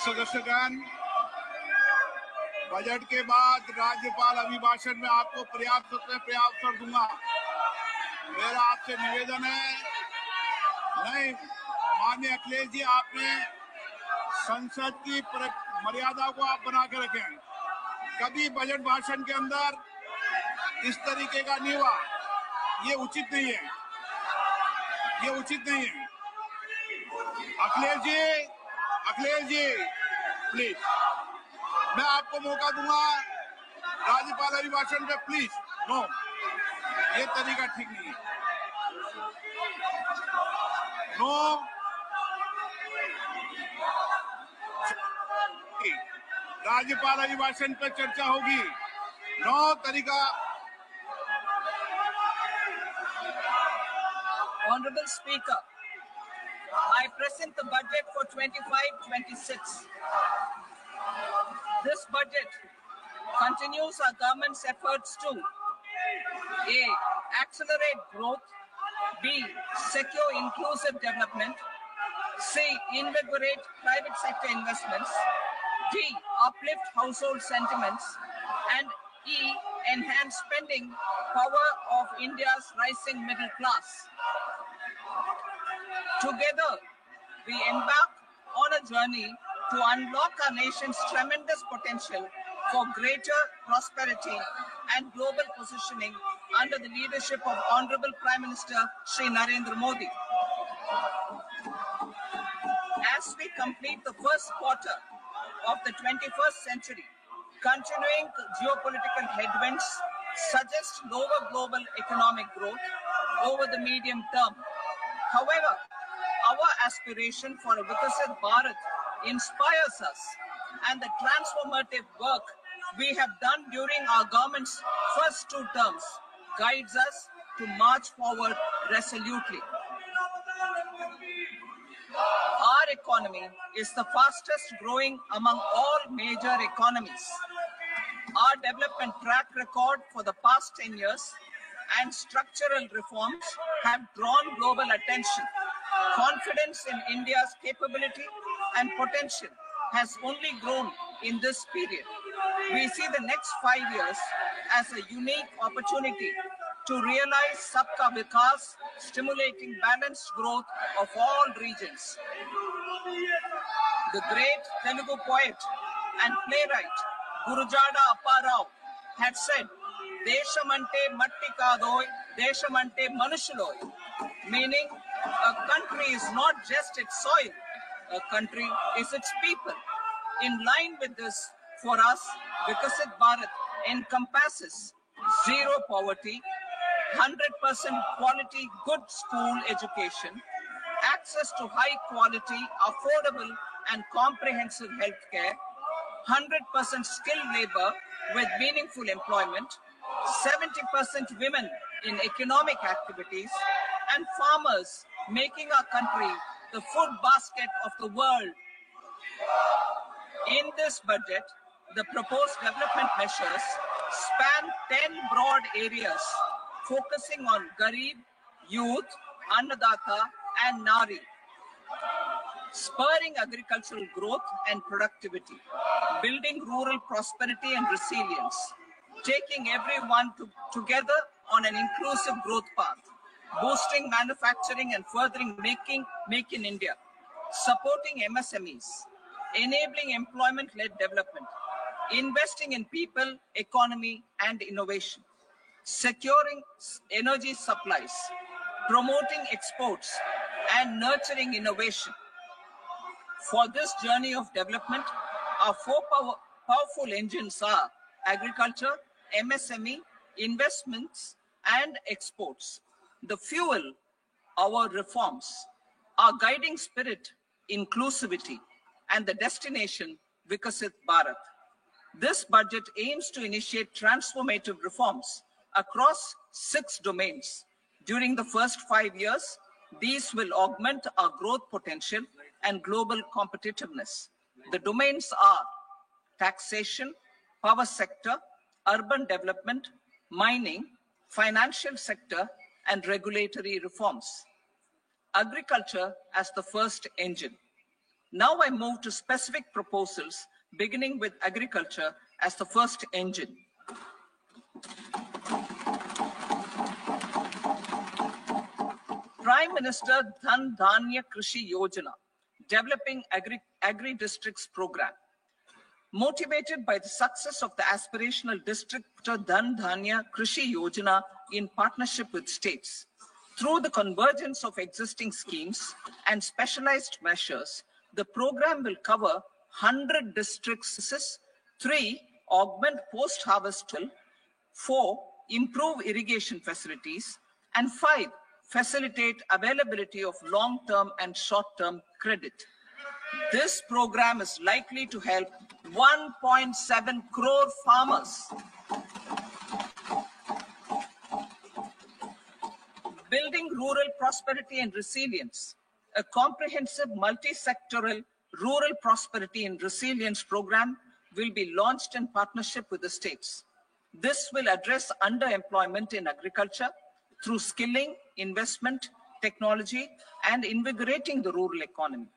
सदस्यगण, budget के बाद राज्यपाल अभिभाषण में आपको पर्याप्त अवसर दूंगा। मेरा आपसे निवेदन है, नहीं माननीय अखिलेश जी, आपने संसद की मर्यादा को आप बना के रखें। कभी बजट भाषण के अंदर इस तरीके का नहीं हुआ, ये उचित नहीं है, ये उचित नहीं है। अखिलेश जी प्लीज, मैं आपको मौका दूंगा राज्यपाल अभिभाषण पे, प्लीज। नो, ये तरीका ठीक नहीं है। नो, राज्यपाल अभिभाषण पे चर्चा होगी। नो तरीका। Honorable Speaker, I present the budget for 25-26. This budget continues our government's efforts to A. Accelerate growth, B. Secure inclusive development, C. Invigorate private sector investments, D. Uplift household sentiments, and E. Enhance spending power of India's rising middle class. Together, we embark on a journey to unlock our nation's tremendous potential for greater prosperity and global positioning under the leadership of Honorable Prime Minister Shri Narendra Modi. As we complete the first quarter of the 21st century, continuing geopolitical headwinds suggest lower global economic growth over the medium term. However, our aspiration for a Vikasit Bharat inspires us, and the transformative work we have done during our government's first 2 terms guides us to march forward resolutely. Our economy is the fastest growing among all major economies. Our development track record for the past 10 years and structural reforms have drawn global attention. Confidence in India's capability and potential has only grown in this period. We see the next 5 years as a unique opportunity to realize Sabka Vikas, stimulating balanced growth of all regions. The great Telugu poet and playwright Gurujada Apparao had said, "Deshamante matti kadoy, deshamante manushuloy," meaning a country is not just its soil, a country is its people. In line with this, for us, Vikasit Bharat encompasses zero poverty, 100% quality good school education, access to high quality, affordable and comprehensive healthcare, 100% skilled labor with meaningful employment, 70% women in economic activities, and farmers making our country the food basket of the world. In this budget, the proposed development measures span 10 broad areas, focusing on Garib, youth, Annadata, and Nari, spurring agricultural growth and productivity, building rural prosperity and resilience, taking everyone together on an inclusive growth path, boosting manufacturing and furthering Make in India, supporting MSMEs, enabling employment-led development, investing in people, economy, and innovation, securing energy supplies, promoting exports, and nurturing innovation. For this journey of development, our 4 powerful engines are agriculture, MSME, investments, and exports. The fuel, our reforms, our guiding spirit, inclusivity, and the destination, Vikasit Bharat. This budget aims to initiate transformative reforms across 6 domains. During the first 5 years, these will augment our growth potential and global competitiveness. The domains are taxation, power sector, urban development, mining, financial sector, and regulatory reforms. Agriculture as the first engine. Now I move to specific proposals, beginning with agriculture as the first engine. Prime Minister Dhan Dhanya Krishi Yojana, developing agri-districts program. Motivated by the success of the aspirational district Dhan Dhanya Krishi Yojana in partnership with states, through the convergence of existing schemes and specialized measures, the program will cover 100 districts, 3. Augment post-harvest, 4. Improve irrigation facilities, and 5. Facilitate availability of long-term and short-term credit. This program is likely to help 1.7 crore farmers. Building rural prosperity and resilience. A comprehensive multi-sectoral rural prosperity and resilience program will be launched in partnership with the states. This will address underemployment in agriculture through skilling, investment, technology, and invigorating the rural economy.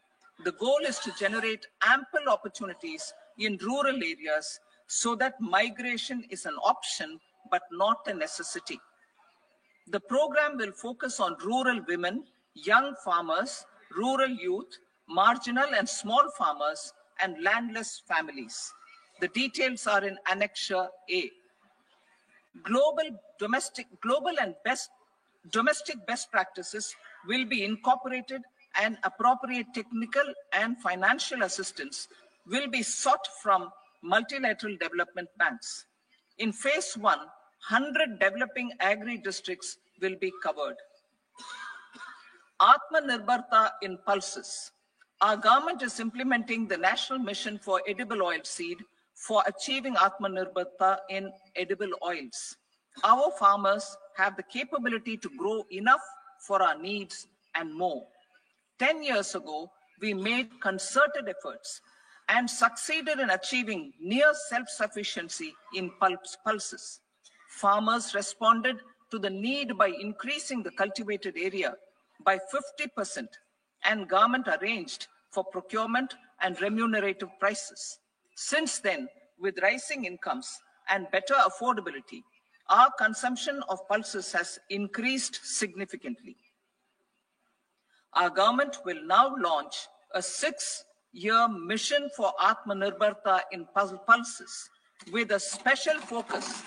The goal is to generate ample opportunities in rural areas so that migration is an option but not a necessity. The program will focus on rural women, young farmers, rural youth, marginal and small farmers, and landless families. The details are in Annexure A. Domestic best practices will be incorporated, and appropriate technical and financial assistance will be sought from multilateral development banks. In phase 1, 100 developing agri-districts will be covered. Atmanirbharta in pulses. Our government is implementing the National Mission for Edible Oilseed for achieving Atmanirbharta in edible oils. Our farmers have the capability to grow enough for our needs and more. 10 years ago, we made concerted efforts and succeeded in achieving near self-sufficiency in pulses. Farmers responded to the need by increasing the cultivated area by 50%, and government arranged for procurement and remunerative prices. Since then, with rising incomes and better affordability, our consumption of pulses has increased significantly. Our government will now launch a 6-year mission for Atmanirbharta in pulses with a special focus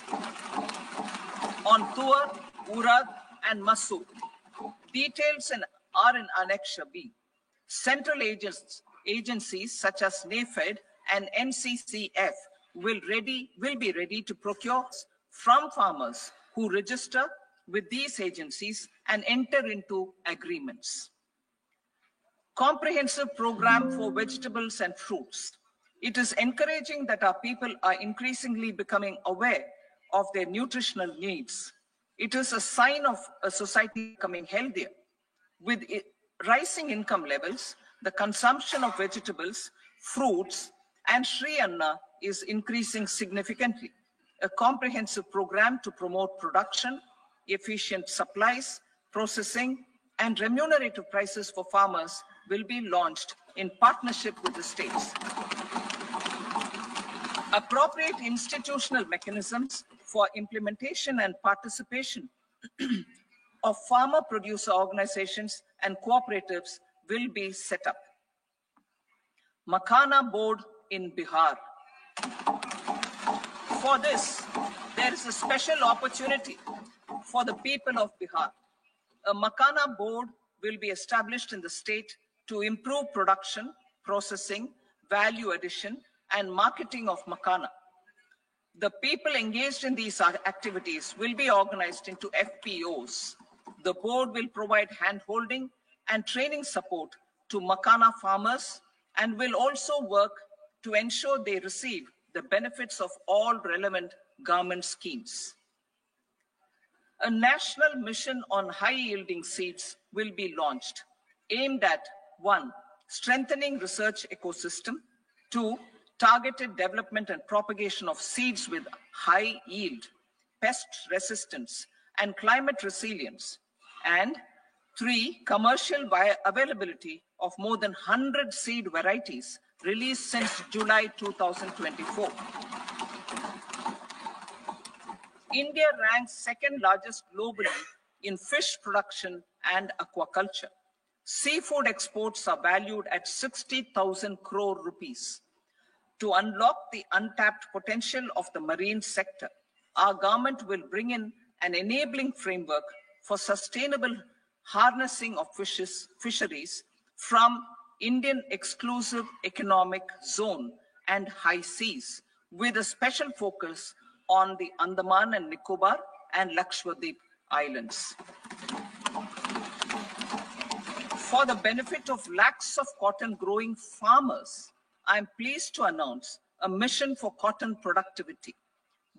on Tuar, Urad, and Masoor. Details are in Annexure B. Central agencies such as NAFED and NCCF will be ready to procure from farmers who register with these agencies and enter into agreements. Comprehensive program for vegetables and fruits. It is encouraging that our people are increasingly becoming aware of their nutritional needs. It is a sign of a society becoming healthier. With rising income levels, the consumption of vegetables, fruits, and Sri Anna is increasing significantly. A comprehensive program to promote production, efficient supplies, processing, and remunerative prices for farmers will be launched in partnership with the states. Appropriate institutional mechanisms for implementation and participation of farmer producer organizations and cooperatives will be set up. Makhana board in Bihar. For this, there is a special opportunity for the people of Bihar. A Makhana board will be established in the state to improve production, processing, value addition, and marketing of Makhana. The people engaged in these activities will be organized into FPOs. The board will provide hand-holding and training support to Makhana farmers and will also work to ensure they receive the benefits of all relevant government schemes. A national mission on high-yielding seeds will be launched, aimed at 1. Strengthening research ecosystem, 2. Targeted development and propagation of seeds with high yield, pest resistance, and climate resilience, and 3. Commercial availability of more than 100 seed varieties released since July 2024. India ranks second largest globally in fish production and aquaculture. Seafood exports are valued at 60,000 crore rupees. To unlock the untapped potential of the marine sector, our government will bring in an enabling framework for sustainable harnessing of fisheries from Indian exclusive economic zone and high seas, with a special focus on the Andaman and Nicobar and Lakshadweep Islands. For the benefit of lakhs of cotton growing farmers, I am pleased to announce a mission for cotton productivity.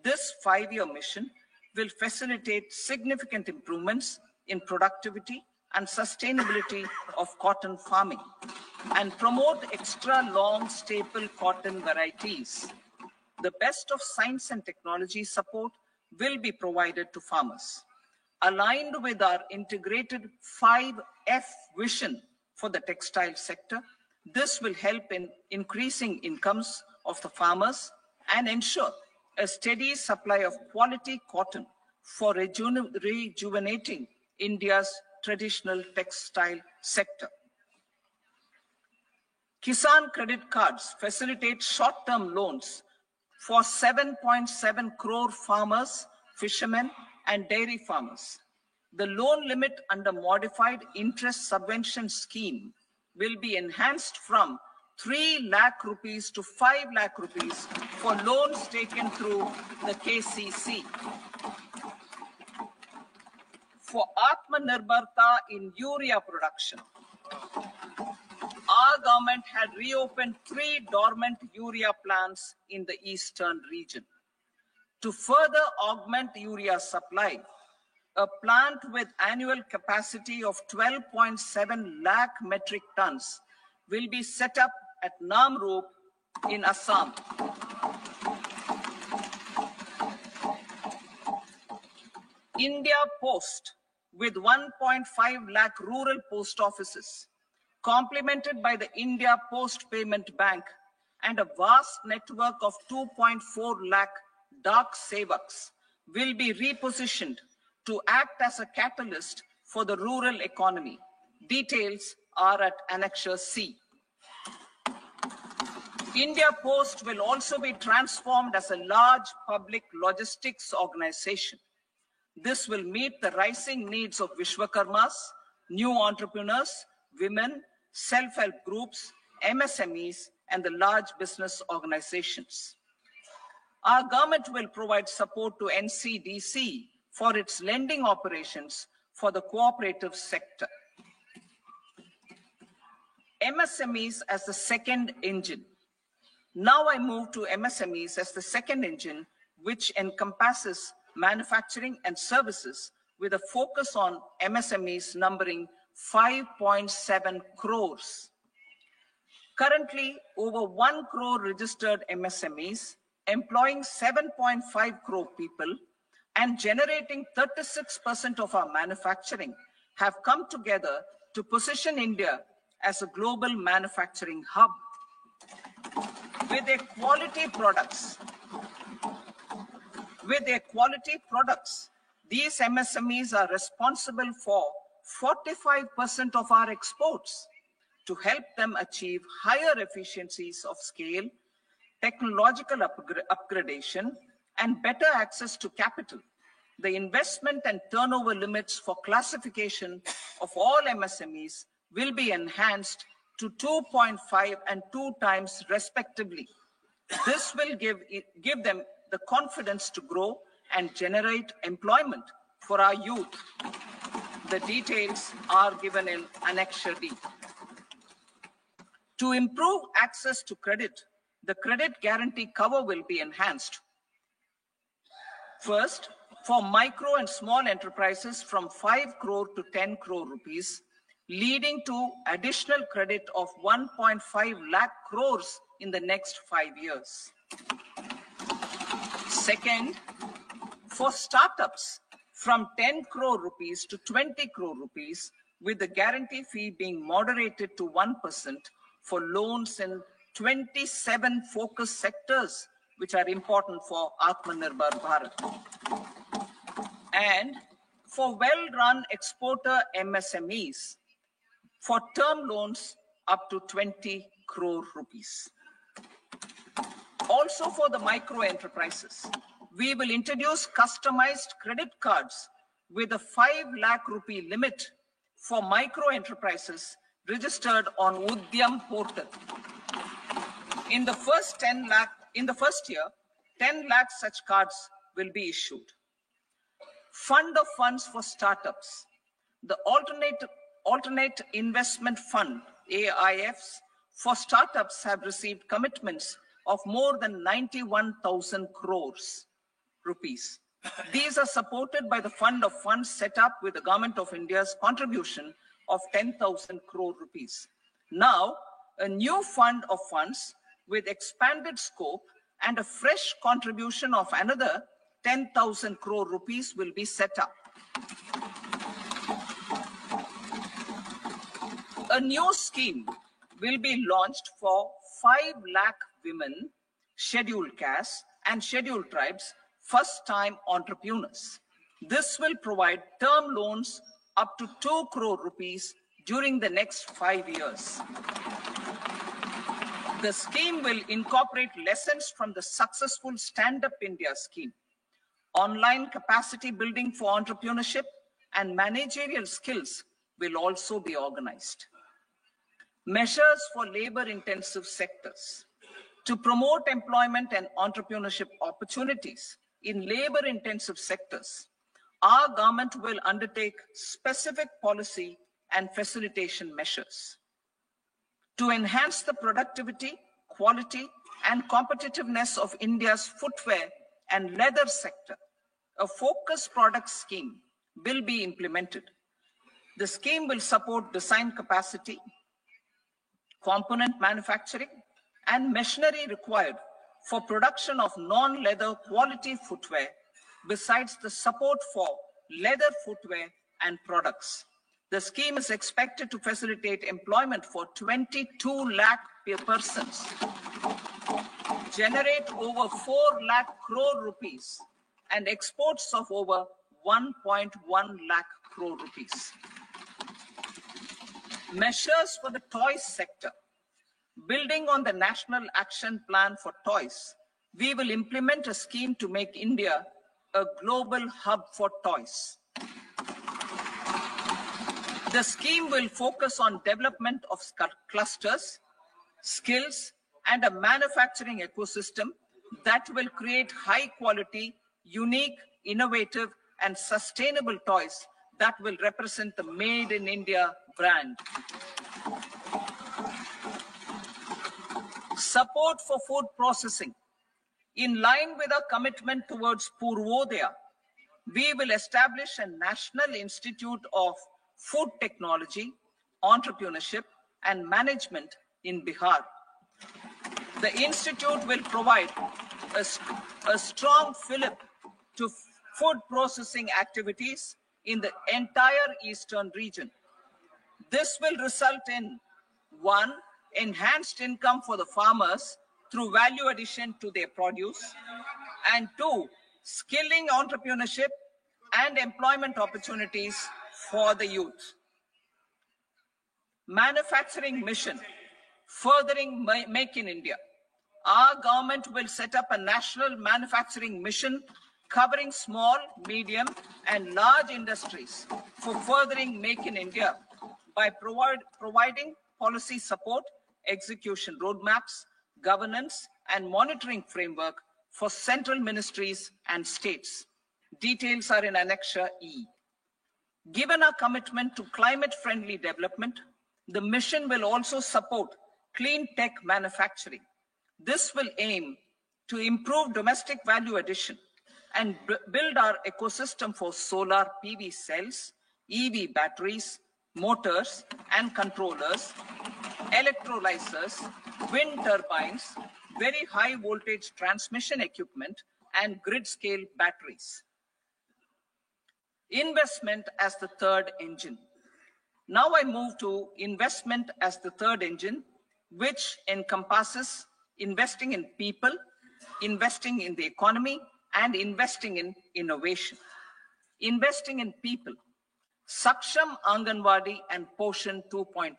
This 5-year mission will facilitate significant improvements in productivity and sustainability of cotton farming and promote extra long staple cotton varieties. The best of science and technology support will be provided to farmers. Aligned with our integrated 5F vision for the textile sector, this will help in increasing incomes of the farmers and ensure a steady supply of quality cotton for rejuvenating India's traditional textile sector. Kisan credit cards facilitate short-term loans for 7.7 crore farmers, fishermen, and dairy farmers. The loan limit under modified interest subvention scheme will be enhanced from 3 lakh rupees to 5 lakh rupees for loans taken through the KCC. For Atmanirbharta in urea production, our government had reopened 3 dormant urea plants in the eastern region. To further augment urea supply, a plant with annual capacity of 12.7 lakh metric tons will be set up at Namrup in Assam. India Post, with 1.5 lakh rural post offices, complemented by the India Post Payment Bank and a vast network of 2.4 lakh Dak Sevaks, will be repositioned to act as a catalyst for the rural economy. Details are at Annexure C. India Post will also be transformed as a large public logistics organization. This will meet the rising needs of Vishwakarmas, new entrepreneurs, women, self-help groups, MSMEs, and the large business organizations. Our government will provide support to NCDC for its lending operations for the cooperative sector. MSMEs as the second engine. Now I move to MSMEs as the second engine, which encompasses manufacturing and services with a focus on MSMEs numbering 5.7 crores. Currently, over 1 crore registered MSMEs, employing 7.5 crore people and generating 36% of our manufacturing, have come together to position India as a global manufacturing hub. With their quality products, these MSMEs are responsible for 45% of our exports. To help them achieve higher efficiencies of scale, technological upgradation, and better access to capital, the investment and turnover limits for classification of all MSMEs will be enhanced to 2.5 and 2 times respectively. This will give them the confidence to grow and generate employment for our youth. The details are given in Annexure D. To improve access to credit, the credit guarantee cover will be enhanced. First, for micro and small enterprises from 5 crore to 10 crore rupees, leading to additional credit of 1.5 lakh crores in the next 5 years. Second, for startups from 10 crore rupees to 20 crore rupees, with the guarantee fee being moderated to 1% for loans in 27 focus sectors, which are important for Atmanirbhar Bharat. And for well-run exporter MSMEs, for term loans up to 20 crore rupees. Also for the micro enterprises, we will introduce customized credit cards with a 5 lakh rupee limit for micro enterprises registered on Udyam portal. In the first year, 10 lakh such cards will be issued. Fund of funds for startups. The alternate investment fund, AIFs, for startups have received commitments of more than 91,000 crores rupees. These are supported by the fund of funds set up with the Government of India's contribution of 10,000 crore rupees. Now, a new fund of funds with expanded scope and a fresh contribution of another 10,000 crore rupees will be set up. A new scheme will be launched for 5 lakh women, scheduled castes and scheduled tribes, first-time entrepreneurs. This will provide term loans up to 2 crore rupees during the next 5 years. The scheme will incorporate lessons from the successful Stand Up India scheme. Online capacity building for entrepreneurship and managerial skills will also be organized. Measures for labor-intensive sectors. To promote employment and entrepreneurship opportunities in labor-intensive sectors, our government will undertake specific policy and facilitation measures. To enhance the productivity, quality, and competitiveness of India's footwear and leather sector, a focused product scheme will be implemented. The scheme will support design capacity, component manufacturing, and machinery required for production of non-leather quality footwear, besides the support for leather footwear and products. The scheme is expected to facilitate employment for 22 lakh persons, generate over 4 lakh crore rupees, and exports of over 1.1 lakh crore rupees. Measures for the toys sector. Building on the National Action Plan for Toys, we will implement a scheme to make India a global hub for toys. The scheme will focus on development of clusters, skills, and a manufacturing ecosystem that will create high quality, unique, innovative, and sustainable toys that will represent the Made in India brand. Support for food processing. In line with our commitment towards Purvodaya, we will establish a National Institute of Food Technology, Entrepreneurship, and Management in Bihar. The institute will provide a strong fillip to food processing activities in the entire eastern region. This will result in 1. Enhanced income for the farmers through value addition to their produce, and 2. Skilling entrepreneurship and employment opportunities for the youth. Manufacturing mission, furthering Make in India. Our government will set up a national manufacturing mission covering small, medium, and large industries for furthering Make in India by providing policy support, execution roadmaps, governance, and monitoring framework for central ministries and states. Details are in Annexure E. Given our commitment to climate-friendly development, the mission will also support clean tech manufacturing. This will aim to improve domestic value addition and build our ecosystem for solar PV cells, EV batteries, motors and controllers, electrolyzers, wind turbines, very high voltage transmission equipment, and grid scale batteries. Investment as the third engine. Now I move to investment as the third engine, which encompasses investing in people, investing in the economy, and investing in innovation. Investing in people. Saksham Anganwadi and Poshan 2.0.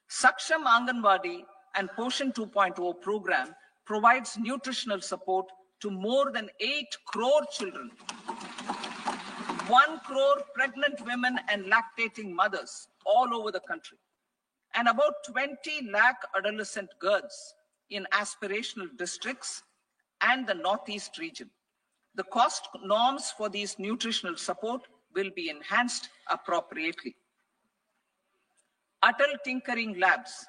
Saksham Anganwadi and Poshan 2.0 program provides nutritional support to more than 8 crore children, 1 crore pregnant women and lactating mothers all over the country, and about 20 lakh adolescent girls in aspirational districts and the Northeast region. The cost norms for these nutritional support will be enhanced appropriately. Atal Tinkering Labs.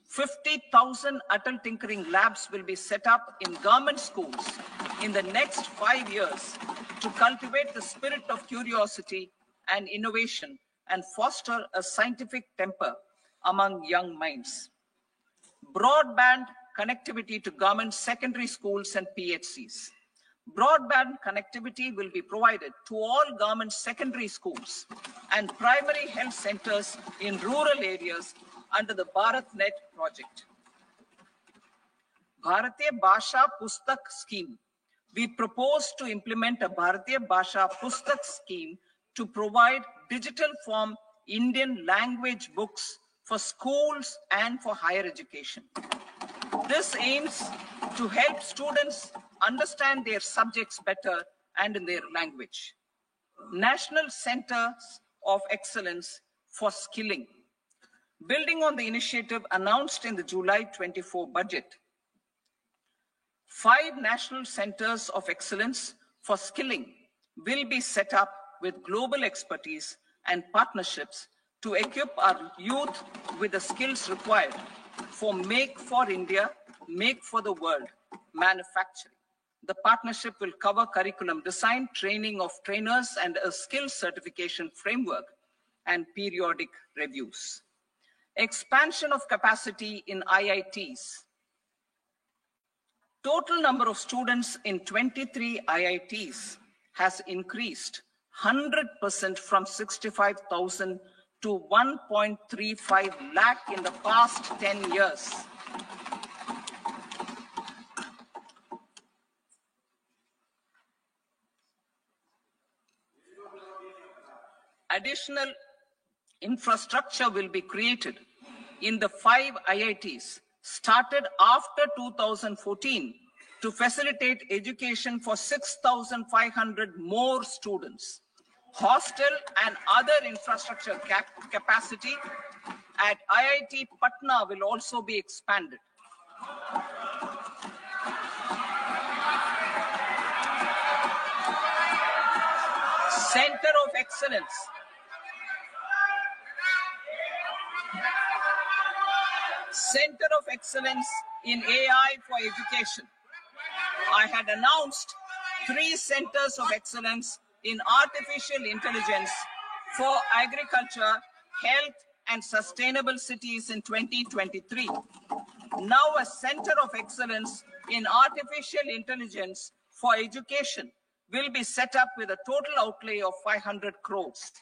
50,000 Atal Tinkering Labs will be set up in government schools in the next 5 years to cultivate the spirit of curiosity and innovation and foster a scientific temper among young minds. Broadband connectivity to government secondary schools and PHCs. Broadband connectivity will be provided to all government secondary schools and primary health centers in rural areas under the BharatNet project. Bharatiya Bhasha Pustak Scheme. We propose to implement a Bharatiya Bhasha Pustak scheme to provide digital form Indian language books for schools and for higher education. This aims to help students understand their subjects better and in their language. National Centers of Excellence for Skilling. Building on the initiative announced in the July 24 budget, 5 national centers of excellence for skilling will be set up with global expertise and partnerships to equip our youth with the skills required for Make for India, Make for the World manufacturing. The partnership will cover curriculum design, training of trainers, and a skills certification framework and periodic reviews. Expansion of capacity in IITs. Total number of students in 23 IITs has increased 100% from 65,000 to 1.35 lakh in the past 10 years. Additional infrastructure will be created in the 5 IITs started after 2014 to facilitate education for 6,500 more students. Hostel and other infrastructure capacity at IIT Patna will also be expanded. Center of Excellence. Center of Excellence in AI for Education. I had announced 3 centers of excellence in artificial intelligence for agriculture, health, and sustainable cities in 2023. Now a center of excellence in artificial intelligence for education will be set up with a total outlay of 500 crores.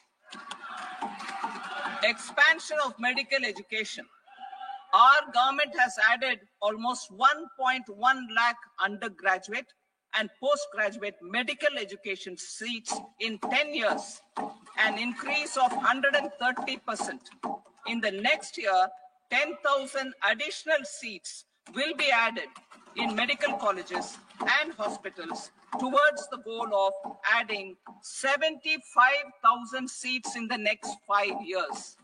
Expansion of medical education. Our government has added almost 1.1 lakh undergraduate and postgraduate medical education seats in 10 years, an increase of 130%. In the next year, 10,000 additional seats will be added in medical colleges and hospitals towards the goal of adding 75,000 seats in the next 5 years.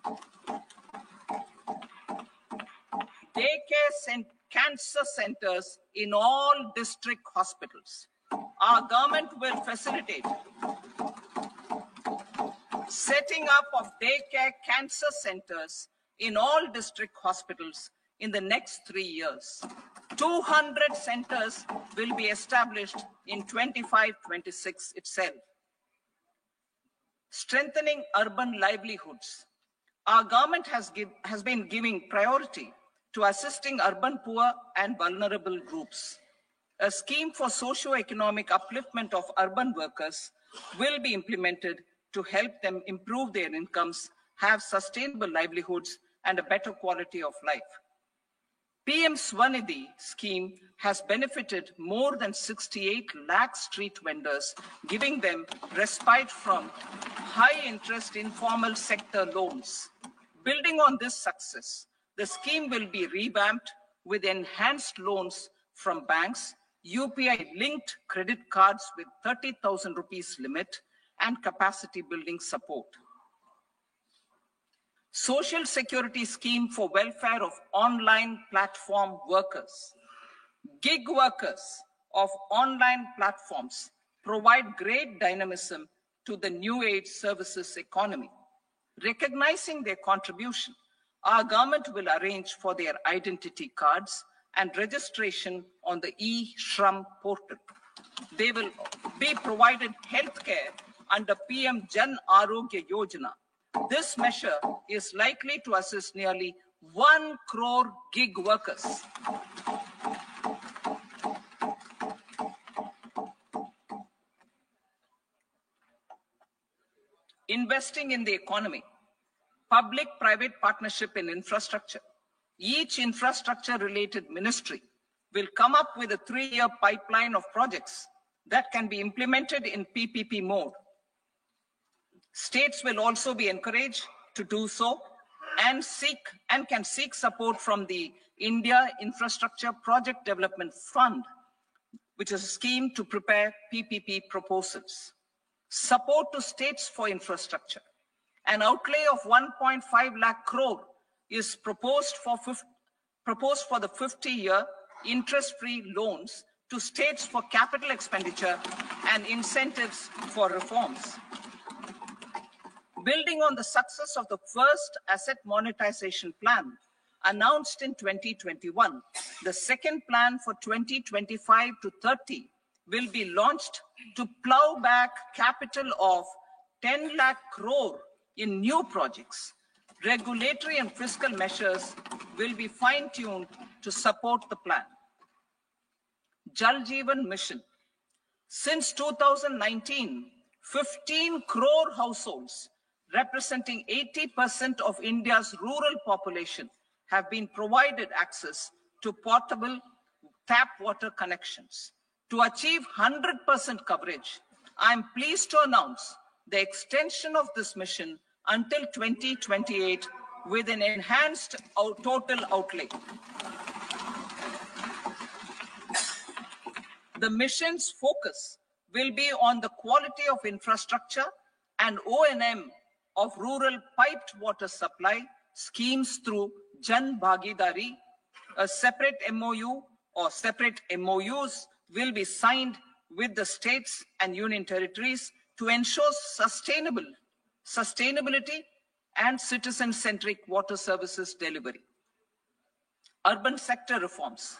Daycare cancer centers in all district hospitals. Our government will facilitate setting up of daycare cancer centers in all district hospitals in the next 3 years. 200 centers will be established in 25-26 itself. Strengthening urban livelihoods. Our government has been giving priority to assisting urban poor and vulnerable groups. A scheme for socio-economic upliftment of urban workers will be implemented to help them improve their incomes have sustainable livelihoods and a better quality of life. PM Swanidhi scheme has benefited more than 68 lakh street vendors, giving them respite from high-interest informal sector loans. Building on this success, the scheme will be revamped with enhanced loans from banks, UPI-linked credit cards with 30,000 rupees limit, and capacity building support. Social Security Scheme for welfare of online platform workers. Gig workers of online platforms provide great dynamism to the new age services economy. Recognizing their contribution, our government will arrange for their identity cards and registration on the e-Shram portal. They will be provided healthcare under PM Jan Arogya Yojana. This measure is likely to assist nearly 1 crore gig workers. Investing in the economy, public-private partnership in infrastructure. Each infrastructure-related ministry will come up with a 3-year pipeline of projects that can be implemented in PPP mode. States will also be encouraged to do so and can seek support from the India Infrastructure Project Development Fund, which is a scheme to prepare PPP proposals. Support to states for infrastructure. An outlay of 1.5 lakh crore is proposed for the 50-year interest-free loans to states for capital expenditure and incentives for reforms. Building on the success of the first asset monetization plan announced in 2021, the second plan for 2025 to 30 will be launched to plow back capital of 10 lakh crore in new projects. Regulatory and fiscal measures will be fine-tuned to support the plan. Jal Jeevan Mission. Since 2019, 15 crore households representing 80% of India's rural population have been provided access to portable tap water connections. To achieve 100% coverage, I am pleased to announce the extension of this mission until 2028 with an enhanced total outlay. The mission's focus will be on the quality of infrastructure and O&M of rural piped water supply schemes through Jan Bhagidari. A separate MOU or separate MOUs will be signed with the states and union territories to ensure sustainability and citizen-centric water services delivery. Urban sector reforms.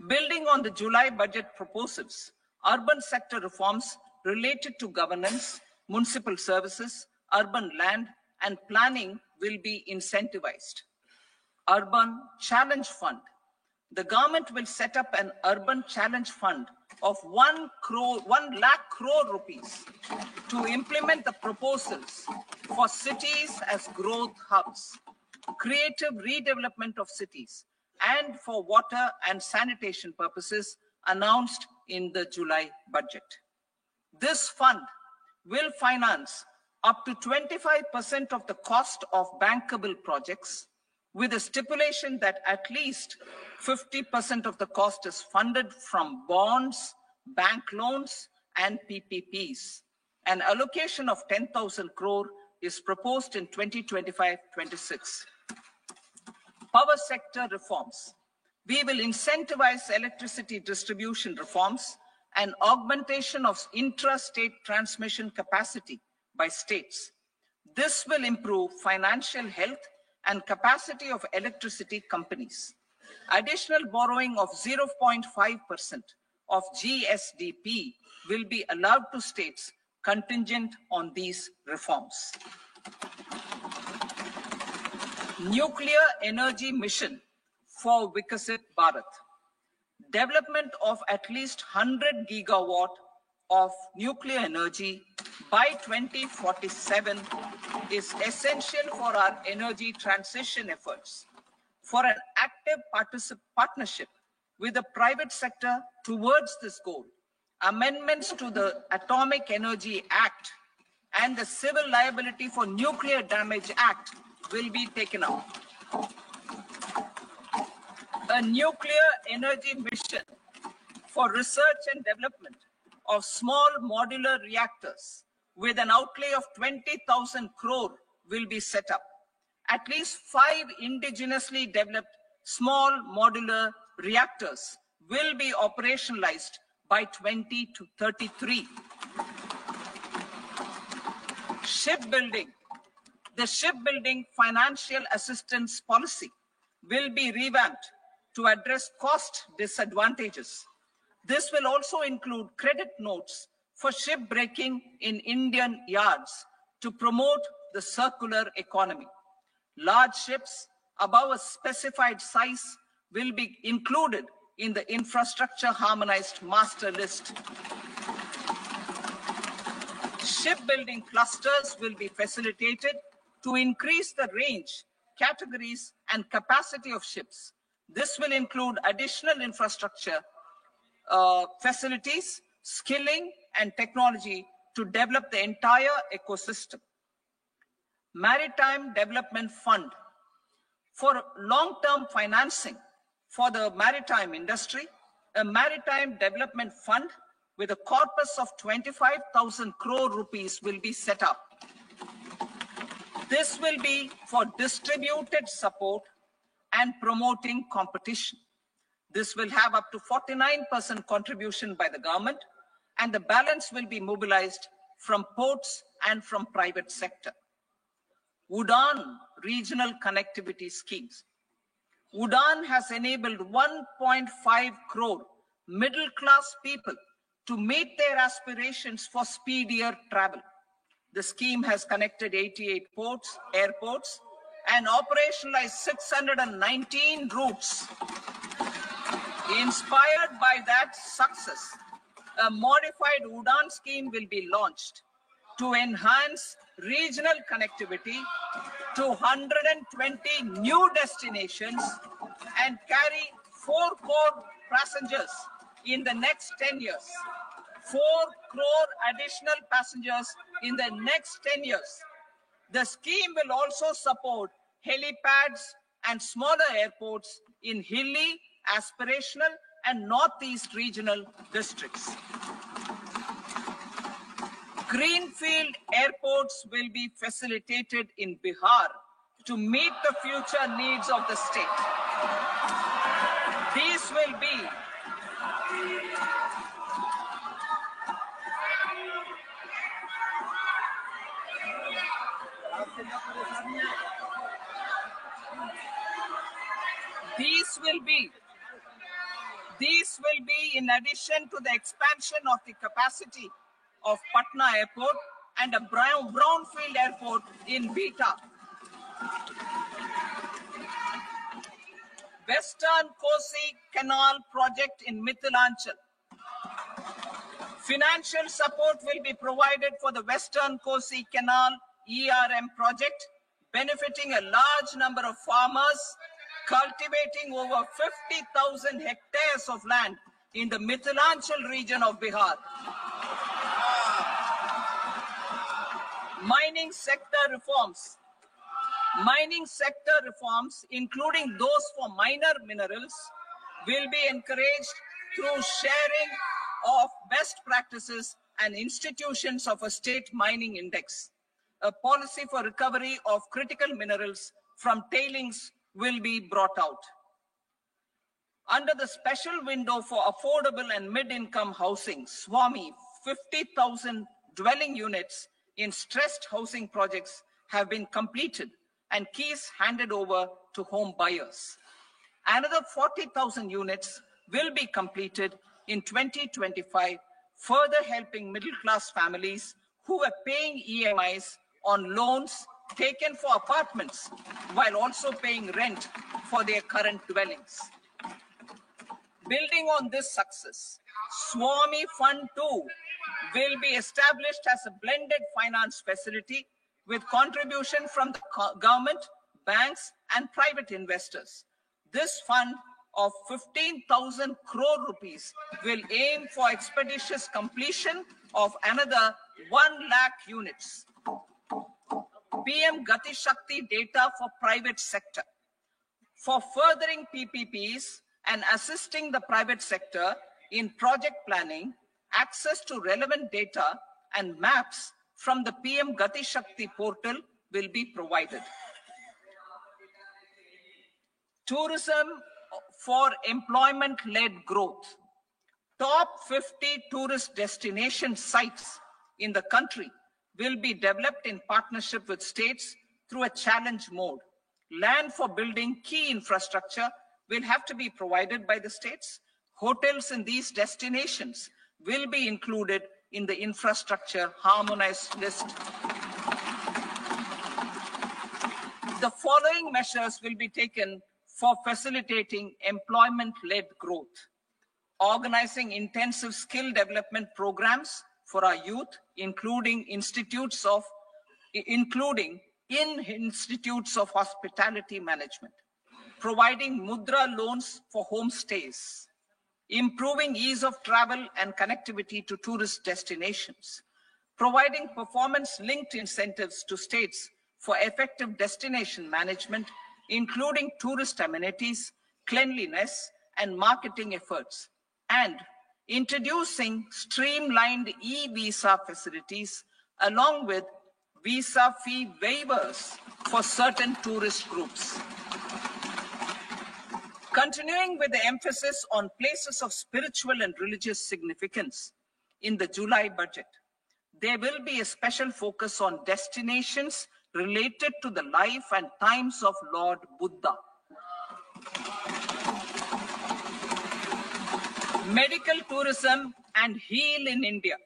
Building on the July budget proposals, urban sector reforms related to governance, municipal services, urban land and planning will be incentivized. Urban Challenge Fund. The government will set up an urban challenge fund of 1 lakh crore rupees to implement the proposals for cities as growth hubs, creative redevelopment of cities, and for water and sanitation purposes announced in the July budget. This fund will finance up to 25% of the cost of bankable projects, with a stipulation that at least 50% of the cost is funded from bonds, bank loans, and PPPs. An allocation of 10,000 crore is proposed in 2025-26. Power sector reforms. We will incentivize electricity distribution reforms and augmentation of intra-state transmission capacity by states. This will improve financial health and capacity of electricity companies. Additional borrowing of 0.5% of GSDP will be allowed to states contingent on these reforms. Nuclear energy mission for Vikasit Bharat. Development of at least 100 gigawatt of nuclear energy by 2047 is essential for our energy transition efforts. For an active partnership with the private sector towards this goal, amendments to the Atomic Energy Act and the Civil Liability for Nuclear Damage Act will be taken up. A nuclear energy mission for research and development of small modular reactors with an outlay of 20,000 crore will be set up. At least 5 indigenously developed small modular reactors will be operationalized by 2033. Shipbuilding. The shipbuilding financial assistance policy will be revamped to address cost disadvantages. This will also include credit notes for shipbreaking in Indian yards to promote the circular economy. Large ships above a specified size will be included in the infrastructure harmonized master list. Shipbuilding clusters will be facilitated to increase the range, categories, and capacity of ships. This will include additional infrastructure, facilities, skilling, and technology to develop the entire ecosystem. Maritime Development Fund. For long-term financing for the maritime industry, a Maritime Development Fund with a corpus of 25,000 crore rupees will be set up. This will be for distributed support and promoting competition. This will have up to 49% contribution by the government, and the balance will be mobilized from ports and from private sector. UDAN regional connectivity schemes. UDAN has enabled 1.5 crore middle-class people to meet their aspirations for speedier travel. The scheme has connected 88 ports, airports, and operationalized 619 routes. Inspired by that success, a modified UDAN scheme will be launched to enhance regional connectivity to 120 new destinations and carry 4 crore passengers in the next 10 years. 4 crore additional passengers in the next 10 years. The scheme will also support helipads and smaller airports in hilly, aspirational, and northeast regional districts. Greenfield airports will be facilitated in Bihar to meet the future needs of the state. These will be in addition to the expansion of the capacity of Patna Airport and a brownfield airport in Beta. Western Kosi Canal project in Mithilanchal. Financial support will be provided for the Western Kosi Canal ERM project, benefiting a large number of farmers cultivating over 50,000 hectares of land in the Mithilanchal region of Bihar. Mining sector reforms. Mining sector reforms, including those for minor minerals, will be encouraged through sharing of best practices and institutions of a state mining index. A policy for recovery of critical minerals from tailings will be brought out. Under the special window for affordable and mid-income housing, SWAMI, 50,000 dwelling units in stressed housing projects have been completed and keys handed over to home buyers. Another 40,000 units will be completed in 2025, further helping middle-class families who are paying EMIs on loans taken for apartments while also paying rent for their current dwellings. Building on this success, SWAMI Fund 2 will be established as a blended finance facility with contribution from the government, banks, and private investors. This fund of 15,000 crore rupees will aim for expeditious completion of another 1 lakh units. PM Gati Shakti data for private sector. For furthering PPPs and assisting the private sector in project planning, access to relevant data and maps from the PM Gati Shakti portal will be provided. Tourism for employment-led growth. Top 50 tourist destination sites in the country will be developed in partnership with states through a challenge mode. Land for building key infrastructure will have to be provided by the states. Hotels in these destinations will be included in the infrastructure harmonized list. The following measures will be taken for facilitating employment-led growth. Organizing intensive skill development programs for our youth, including in institutes of hospitality management. Providing mudra loans for homestays. Improving ease of travel and connectivity to tourist destinations. Providing performance-linked incentives to states for effective destination management, including tourist amenities, cleanliness, and marketing efforts. And introducing streamlined e-visa facilities along with visa fee waivers for certain tourist groups. Continuing with the emphasis on places of spiritual and religious significance, in the July budget, there will be a special focus on destinations related to the life and times of Lord Buddha. Medical tourism and heal in India.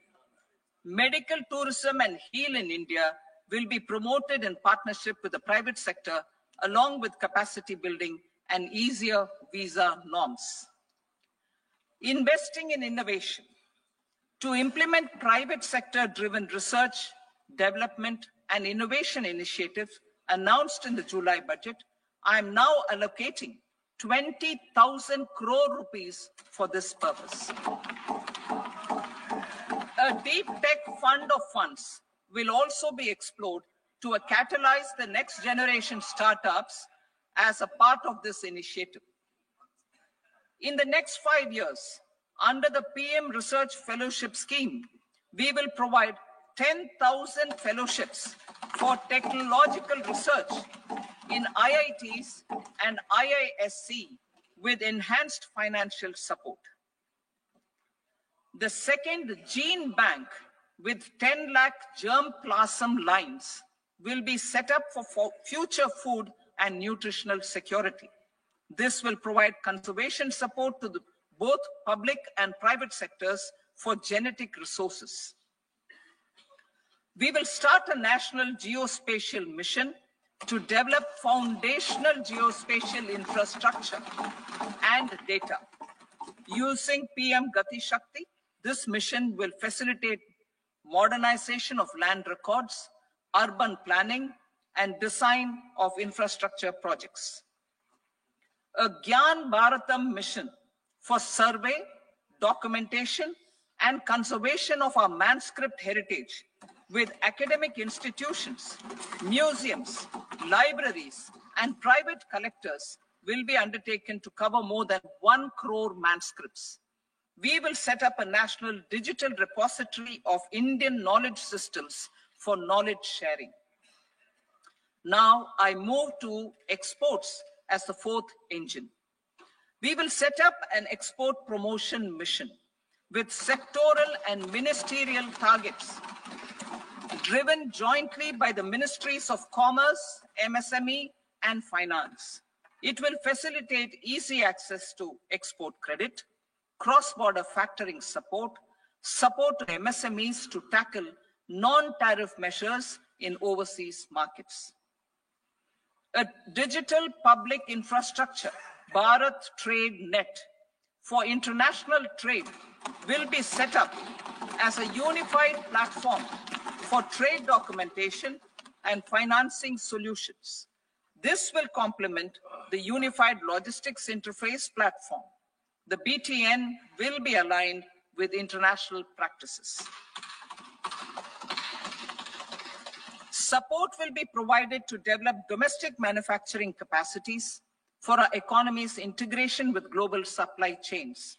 Medical tourism and heal in India will be promoted in partnership with the private sector, along with capacity building and easier visa norms. Investing in innovation. To implement private sector-driven research, development, and innovation initiatives announced in the July budget, I am now allocating 20,000 crore rupees for this purpose. A deep tech fund of funds will also be explored to catalyze the next generation startups as a part of this initiative. In the next 5 years, under the PM Research Fellowship Scheme, we will provide 10,000 fellowships for technological research in IITs and IISc with enhanced financial support. The second gene bank with 10 lakh germplasm lines will be set up for future food and nutritional security. This will provide conservation support to both public and private sectors for genetic resources. We will start a national geospatial mission to develop foundational geospatial infrastructure and data. Using PM Gati Shakti, this mission will facilitate modernization of land records, urban planning, and design of infrastructure projects. A Gyan Bharatam mission for survey, documentation, and conservation of our manuscript heritage with academic institutions, museums, libraries, and private collectors will be undertaken to cover more than 1 crore manuscripts. We will set up a national digital repository of Indian knowledge systems for knowledge sharing. Now I move to exports as the fourth engine. We will set up an export promotion mission with sectoral and ministerial targets driven jointly by the Ministries of Commerce, MSME, and Finance. It will facilitate easy access to export credit, cross-border factoring support, support to MSMEs to tackle non-tariff measures in overseas markets. A digital public infrastructure, Bharat Trade Net, for international trade will be set up as a unified platform for trade documentation and financing solutions. This will complement the Unified Logistics Interface platform. The BTN will be aligned with international practices. Support will be provided to develop domestic manufacturing capacities for our economy's integration with global supply chains.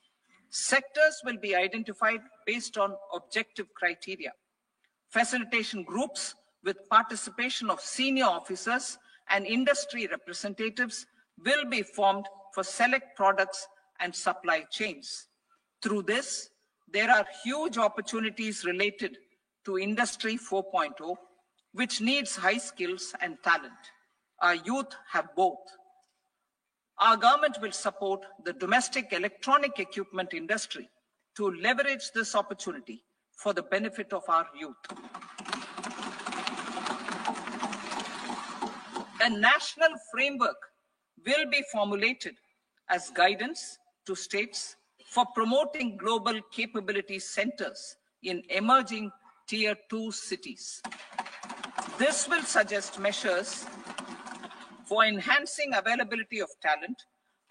Sectors will be identified based on objective criteria. Facilitation groups with participation of senior officers and industry representatives will be formed for select products and supply chains. Through this, there are huge opportunities related to Industry 4.0, which needs high skills and talent. Our youth have both. Our government will support the domestic electronic equipment industry to leverage this opportunity for the benefit of our youth. A national framework will be formulated as guidance to states for promoting global capability centers in emerging Tier 2 cities. This will suggest measures for enhancing availability of talent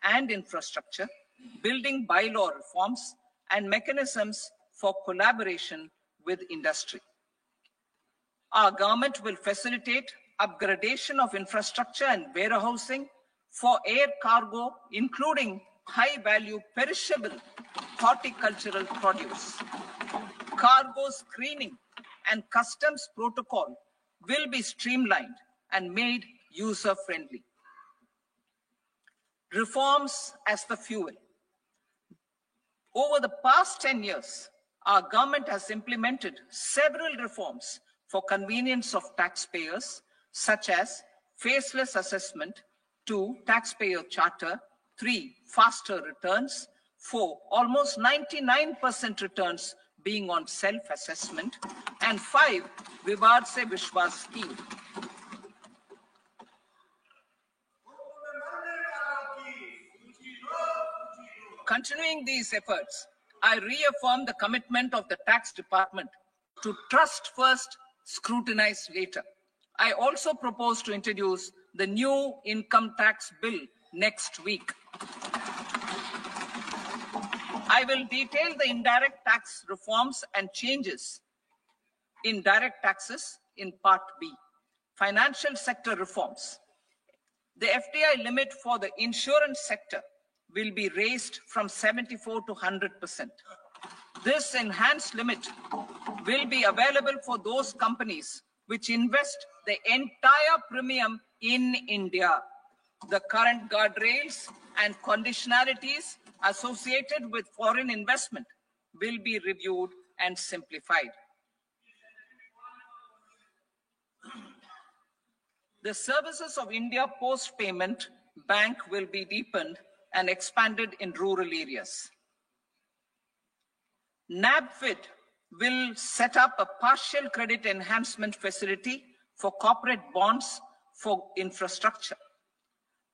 and infrastructure, building bylaw reforms, and mechanisms for collaboration with industry. Our government will facilitate upgradation of infrastructure and warehousing for air cargo, including high-value perishable horticultural produce. Cargo screening and customs protocol will be streamlined and made user-friendly. Reforms as the fuel. Over the past 10 years, our government has implemented several reforms for convenience of taxpayers, such as faceless assessment, 2, taxpayer charter, 3, faster returns, 4, almost 99% returns being on self-assessment, and 5, Vivad Se Vishwas scheme. Continuing these efforts, I reaffirm the commitment of the tax department to trust first, scrutinize later. I also propose to introduce the new income tax bill next week. I will detail the indirect tax reforms and changes in direct taxes in Part B. Financial sector reforms. The FDI limit for the insurance sector will be raised from 74 to 100%. This enhanced limit will be available for those companies which invest the entire premium in India. The current guardrails and conditionalities associated with foreign investment will be reviewed and simplified. The services of India Post Payment Bank will be deepened and expanded in rural areas. NABFID will set up a partial credit enhancement facility for corporate bonds for infrastructure.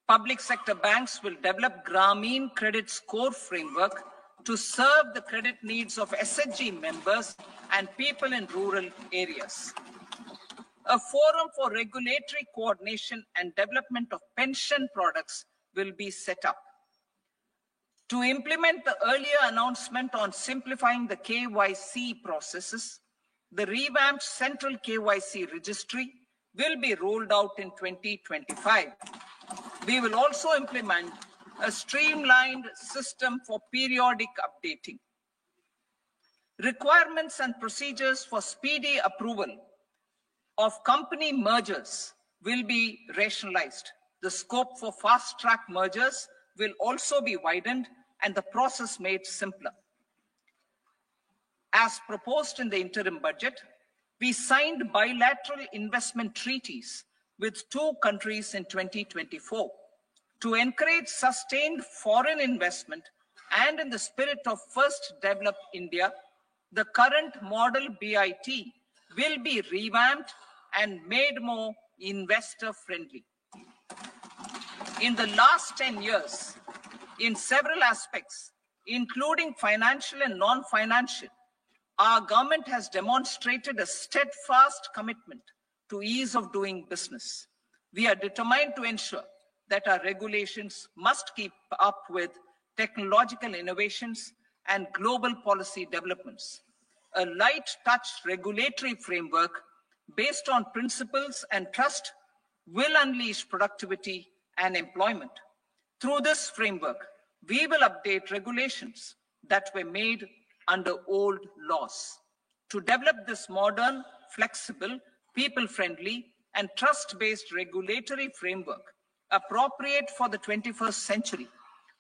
Public sector banks will develop Grameen Credit Score framework to serve the credit needs of SHG members and people in rural areas. A forum for regulatory coordination and development of pension products will be set up. To implement the earlier announcement on simplifying the KYC processes, the revamped Central KYC Registry will be rolled out in 2025. We will also implement a streamlined system for periodic updating. Requirements and procedures for speedy approval of company mergers will be rationalized. The scope for fast-track mergers will also be widened and the process made simpler. As proposed in the interim budget, we signed bilateral investment treaties with 2 countries in 2024 to encourage sustained foreign investment, and in the spirit of First Develop India, the current model BIT will be revamped and made more investor-friendly. In the last 10 years, in several aspects, including financial and non-financial, our government has demonstrated a steadfast commitment to ease of doing business. We are determined to ensure that our regulations must keep up with technological innovations and global policy developments. A light touch regulatory framework based on principles and trust will unleash productivity and employment. Through this framework, we will update regulations that were made under old laws. To develop this modern, flexible, people-friendly, and trust-based regulatory framework appropriate for the 21st century,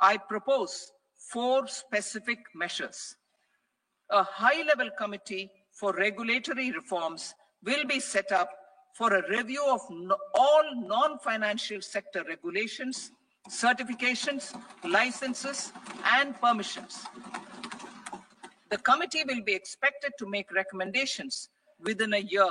I propose 4 specific measures. A high-level committee for regulatory reforms will be set up for a review of all non-financial sector regulations, certifications, licenses, and permissions. The committee will be expected to make recommendations within a year.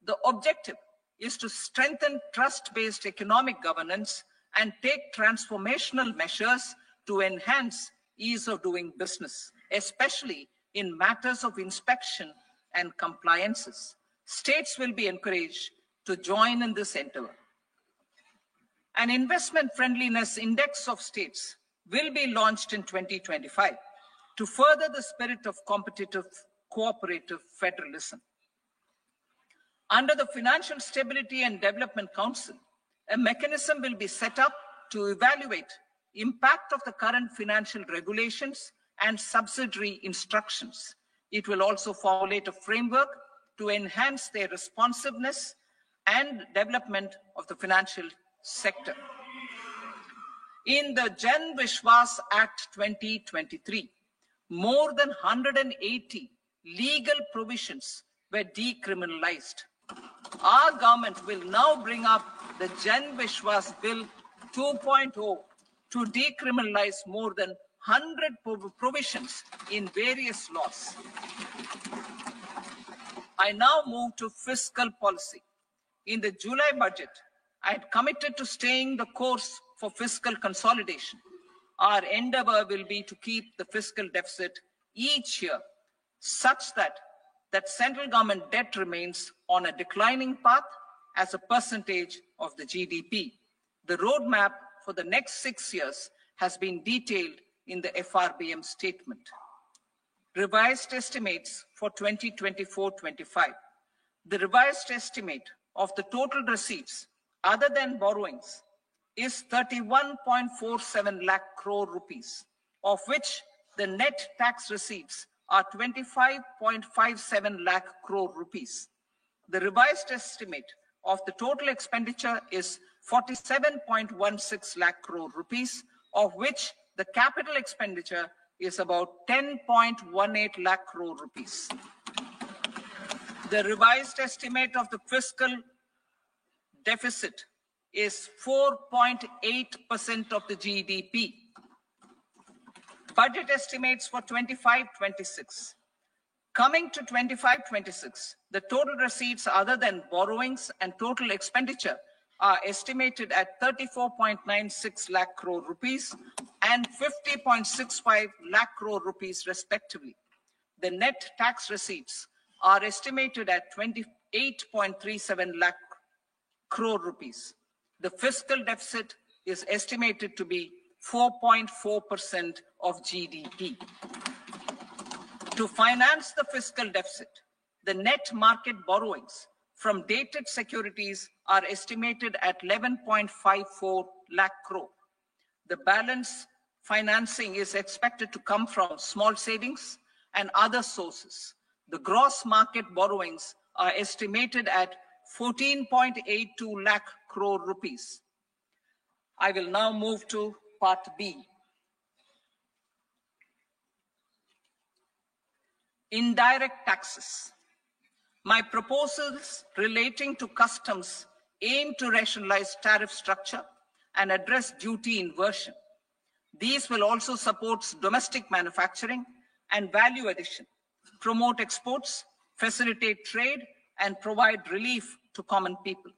The objective is to strengthen trust-based economic governance and take transformational measures to enhance ease of doing business, especially in matters of inspection and compliances. States will be encouraged to join in this endeavor. An investment friendliness index of states will be launched in 2025 to further the spirit of competitive, cooperative federalism. Under the Financial Stability and Development Council, a mechanism will be set up to evaluate impact of the current financial regulations and subsidiary instructions. It will also formulate a framework to enhance their responsiveness and development of the financial sector. In the Jan Vishwas Act 2023, more than 180 legal provisions were decriminalized. Our government will now bring up the Jan Vishwas Bill 2.0 to decriminalize more than 100 provisions in various laws. I now move to fiscal policy. In the July budget, I had committed to staying the course for fiscal consolidation. Our endeavor will be to keep the fiscal deficit each year such that central government debt remains on a declining path as a percentage of the GDP. The roadmap for the next 6 years has been detailed in the FRBM statement. Revised estimates for 2024-25. The revised estimate of the total receipts other than borrowings is 31.47 lakh crore rupees, of which the net tax receipts are 25.57 lakh crore rupees. The revised estimate of the total expenditure is 47.16 lakh crore rupees, of which the capital expenditure is about 10.18 lakh crore rupees. The revised estimate of the fiscal deficit is 4.8% of the GDP. Budget estimates for 25-26. Coming to 25-26, the total receipts other than borrowings and total expenditure are estimated at 34.96 lakh crore rupees and 50.65 lakh crore rupees respectively. The net tax receipts are estimated at 28.37 lakh crore rupees. The fiscal deficit is estimated to be 4.4% of GDP. To finance the fiscal deficit, the net market borrowings from dated securities are estimated at 11.54 lakh crore. The balance financing is expected to come from small savings and other sources. The gross market borrowings are estimated at 14.82 lakh crore rupees. I will now move to Part B. Indirect taxes. My proposals relating to customs aim to rationalize tariff structure and address duty inversion. These will also support domestic manufacturing and value addition, promote exports, facilitate trade, and provide relief to common people.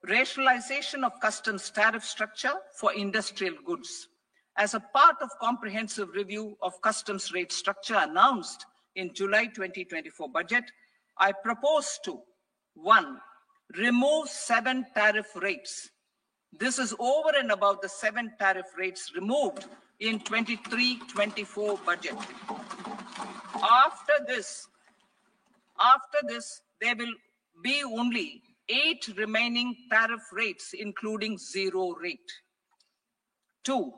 Rationalization of customs tariff structure for industrial goods. as a part of comprehensive review of customs rate structure announced in July 2024 budget, I propose to, 1, remove 7 tariff rates. This is over and above the 7 tariff rates removed in 23-24 budget. After this, there will be only 8 remaining tariff rates, including 0 rate. 2,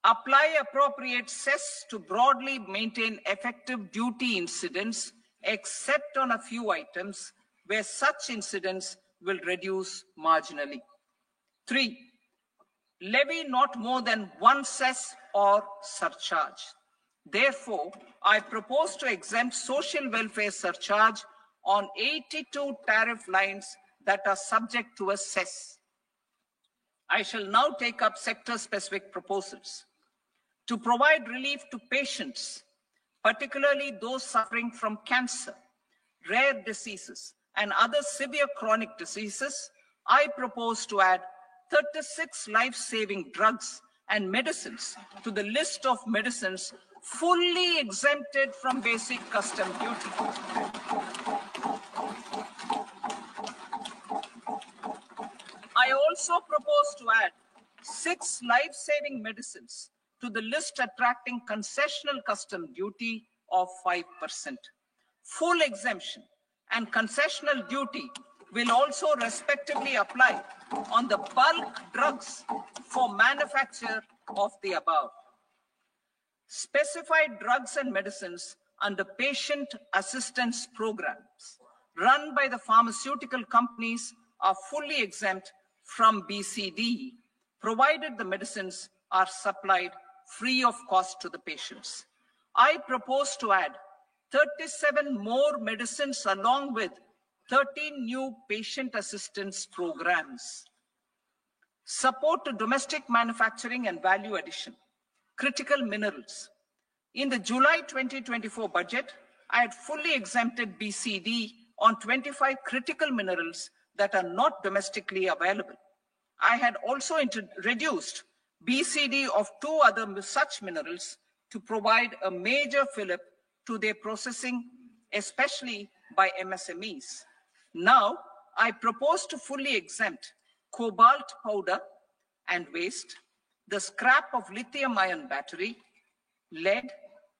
apply appropriate cess to broadly maintain effective duty incidence, except on a few items where such incidence will reduce marginally. 3, levy not more than 1 cess or surcharge. Therefore, I propose to exempt social welfare surcharge on 82 tariff lines that are subject to a cess. I shall now take up sector-specific proposals. To provide relief to patients, particularly those suffering from cancer, rare diseases, and other severe chronic diseases, I propose to add 36 life-saving drugs and medicines to the list of medicines fully exempted from basic custom duty. I also propose to add 6 life-saving medicines to the list attracting concessional custom duty of 5%. Full exemption and concessional duty will also respectively apply on the bulk drugs for manufacture of the above. Specified drugs and medicines under patient assistance programs run by the pharmaceutical companies are fully exempt from BCD, provided the medicines are supplied free of cost to the patients. I propose to add 37 more medicines along with 13 new patient assistance programs. Support to domestic manufacturing and value addition. Critical minerals. In the July 2024 budget, I had fully exempted BCD on 25 critical minerals that are not domestically available. I had also reduced BCD of 2 other such minerals to provide a major fillip to their processing, especially by MSMEs. Now, I propose to fully exempt cobalt powder and waste, the scrap of lithium-ion battery, lead,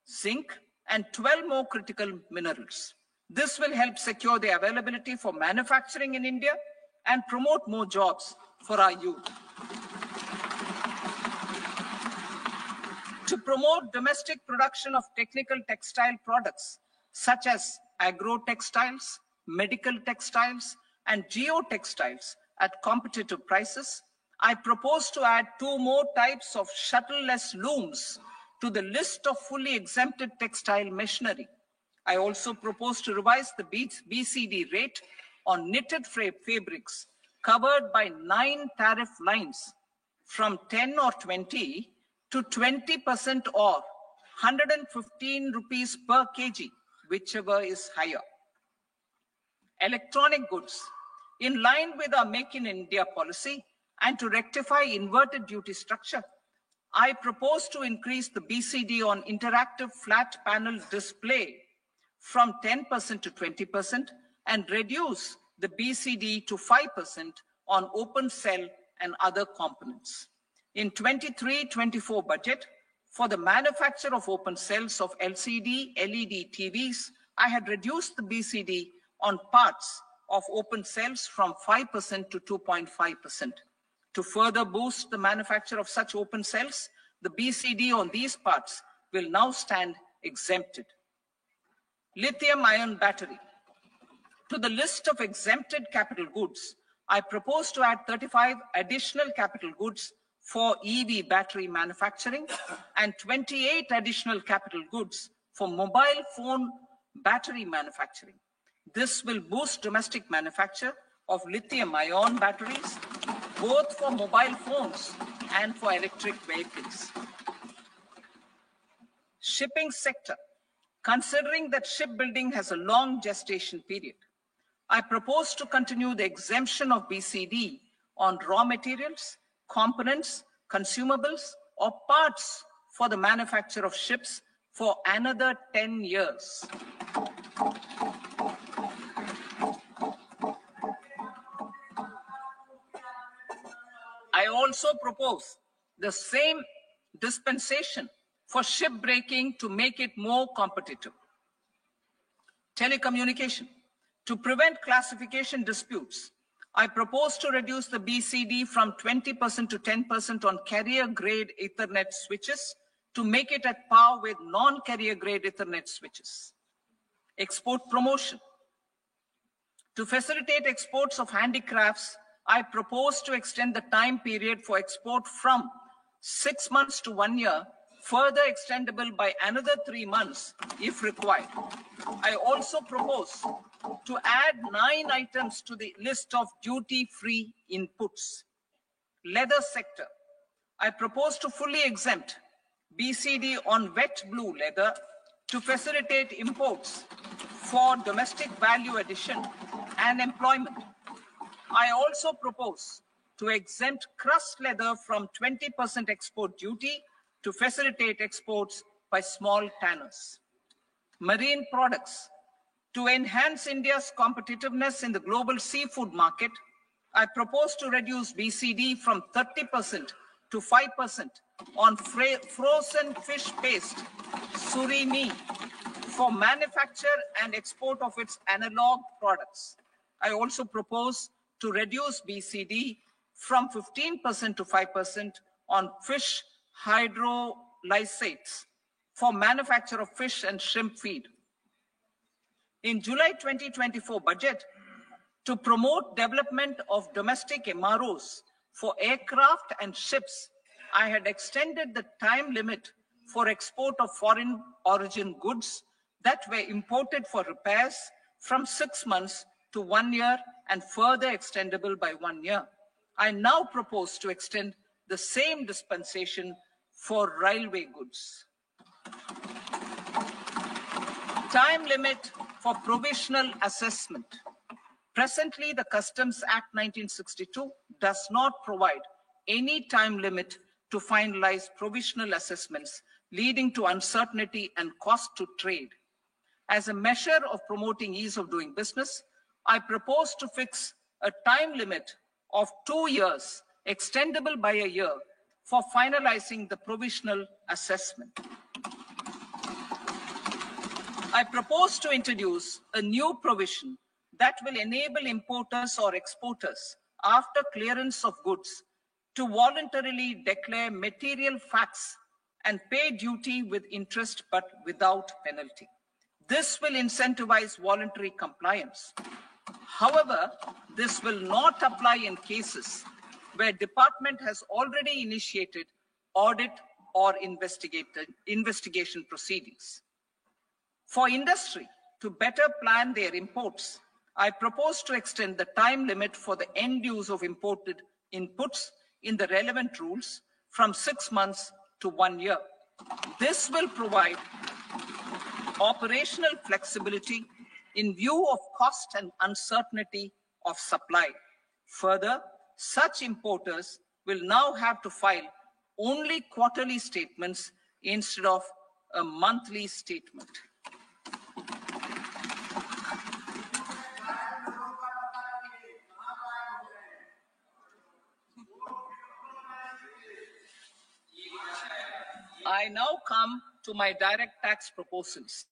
zinc, and 12 more critical minerals. This will help secure the availability for manufacturing in India and promote more jobs for our youth. To promote domestic production of technical textile products, such as agro-textiles, medical textiles, and geotextiles at competitive prices, I propose to add 2 more types of shuttle-less looms to the list of fully exempted textile machinery. I also propose to revise the BCD rate on knitted fabrics covered by 9 tariff lines from 10 or 20 to 20% or 115 rupees per kg, whichever is higher. Electronic goods. In line with our Make in India policy and to rectify inverted duty structure, I propose to increase the BCD on interactive flat panel display from 10% to 20% and reduce the BCD to 5% on open cell and other components. In 23-24 budget, for the manufacture of open cells of LCD, LED TVs, I had reduced the BCD on parts of open cells from 5% to 2.5%. To further boost the manufacture of such open cells, the BCD on these parts will now stand exempted. Lithium-ion battery. To the list of exempted capital goods, I propose to add 35 additional capital goods for EV battery manufacturing and 28 additional capital goods for mobile phone battery manufacturing. This will boost domestic manufacture of lithium-ion batteries, both for mobile phones and for electric vehicles. Shipping sector. Considering that shipbuilding has a long gestation period, I propose to continue the exemption of BCD on raw materials, components, consumables, or parts for the manufacture of ships for another 10 years. I also propose the same dispensation for shipbreaking to make it more competitive. Telecommunication. To prevent classification disputes, I propose to reduce the BCD from 20% to 10% on carrier-grade Ethernet switches to make it at par with non-carrier-grade Ethernet switches. Export promotion. To facilitate exports of handicrafts, I propose to extend the time period for export from 6 months to 1 year, further extendable by another 3 months if required. I also propose to add 9 items to the list of duty-free inputs. Leather sector. I propose to fully exempt BCD on wet blue leather to facilitate imports for domestic value addition and employment. I also propose to exempt crust leather from 20% export duty to facilitate exports by small tanners. Marine products. To enhance India's competitiveness in the global seafood market, I propose to reduce BCD from 30% to 5% on frozen fish paste, surimi, for manufacture and export of its analog products. I also propose to reduce BCD from 15% to 5% on fish hydrolysates for manufacture of fish and shrimp feed. In July 2024 budget, to promote development of domestic MROs for aircraft and ships, I had extended the time limit for export of foreign origin goods that were imported for repairs from 6 months to 1 year and further extendable by 1 year. I now propose to extend the same dispensation for railway goods. Time limit for provisional assessment. Presently, the Customs Act 1962 does not provide any time limit to finalize provisional assessments, leading to uncertainty and cost to trade. As a measure of promoting ease of doing business, I propose to fix a time limit of 2 years, extendable by a year, for finalizing the provisional assessment. I propose to introduce a new provision that will enable importers or exporters, after clearance of goods, to voluntarily declare material facts and pay duty with interest but without penalty. This will incentivize voluntary compliance. However, this will not apply in cases where department has already initiated audit or investigation proceedings. For industry to better plan their imports, I propose to extend the time limit for the end use of imported inputs in the relevant rules from 6 months to 1 year. This will provide operational flexibility in view of cost and uncertainty of supply. Further, such importers will now have to file only quarterly statements instead of a monthly statement. I now come to my direct tax proposals.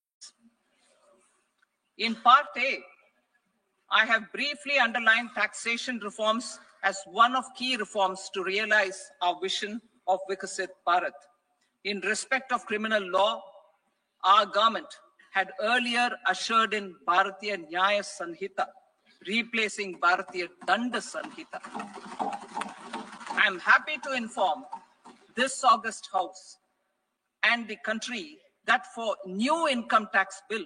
In Part A, I have briefly underlined taxation reforms as one of key reforms to realize our vision of Viksit Bharat. In respect of criminal law, our government had earlier ushered in Bharatiya Nyaya Sanhita, replacing Bharatiya Danda Sanhita. I am happy to inform this august House and the country that for new income tax bill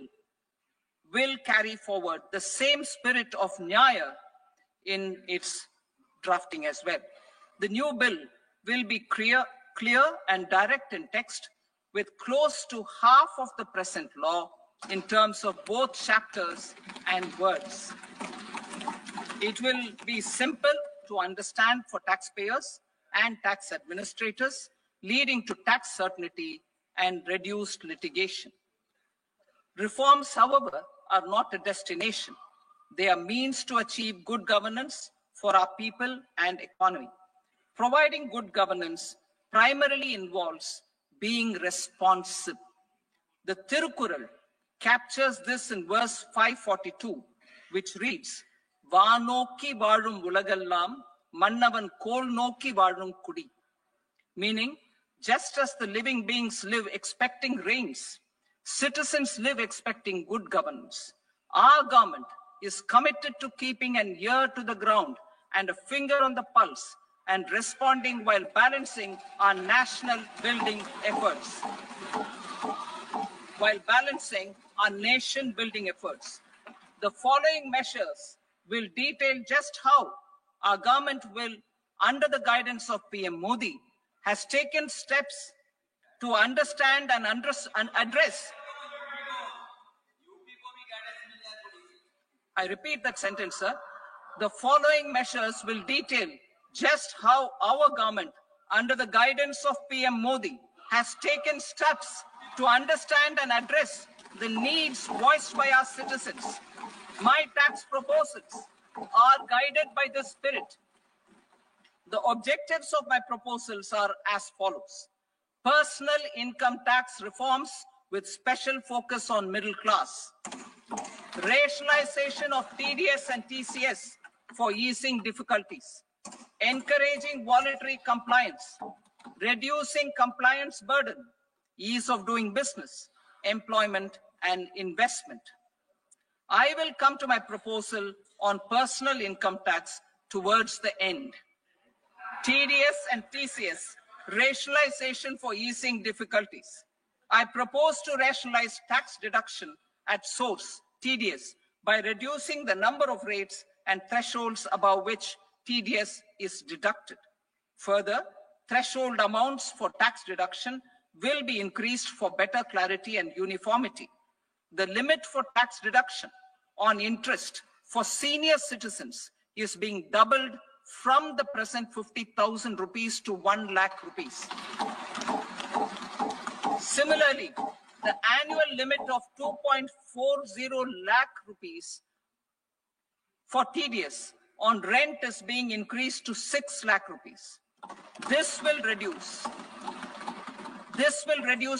will carry forward the same spirit of Nyaya in its drafting as well. The new bill will be clear and direct in text, with close to half of the present law in terms of both chapters and words. It will be simple to understand for taxpayers and tax administrators, leading to tax certainty and reduced litigation. Reforms, however, are not a destination. They are means to achieve good governance for our people and economy. Providing good governance primarily involves being responsive. The Tirukkural captures this in verse 542, which reads, "Vaanokki vaazhum ulagallam, mannavan kol nokki vaazhum kudi," meaning, just as the living beings live expecting rains, citizens live expecting good governance. Our government is committed to keeping an ear to the ground and a finger on the pulse and responding while balancing our national building efforts. The following measures will detail just how our government will, under the guidance of PM Modi, has taken steps to understand and address. I repeat that sentence, sir. The following measures will detail just how our government, under the guidance of PM Modi, has taken steps to understand and address the needs voiced by our citizens. My tax proposals are guided by this spirit. The objectives of my proposals are as follows. Personal income tax reforms with special focus on middle class. Rationalization of TDS and TCS for easing difficulties. Encouraging voluntary compliance. Reducing compliance burden. Ease of doing business, employment, and investment. I will come to my proposal on personal income tax towards the end. TDS and TCS, rationalization for easing difficulties. I propose to rationalize tax deduction at source, TDS, by reducing the number of rates and thresholds above which TDS is deducted. Further, threshold amounts for tax deduction will be increased for better clarity and uniformity. The limit for tax deduction on interest for senior citizens is being doubled from the present 50,000 rupees to 1 lakh rupees. Similarly, the annual limit of 2.40 lakh rupees for TDS on rent is being increased to 6 lakh rupees. This will reduce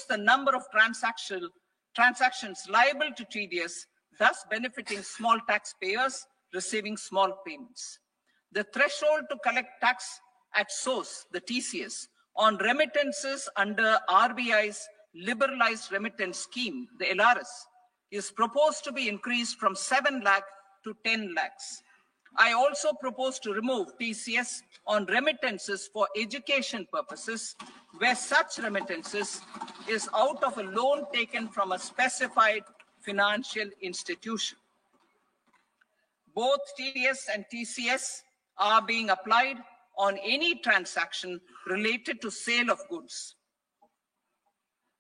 the number of transactions liable to TDS, thus benefiting small taxpayers receiving small payments. The threshold to collect tax at source, the TCS, on remittances under RBI's liberalized remittance scheme, the LRS, is proposed to be increased from 7 lakh to 10 lakhs. I also propose to remove TCS on remittances for education purposes, where such remittances is out of a loan taken from a specified financial institution. Both TDS and TCS are being applied on any transaction related to sale of goods.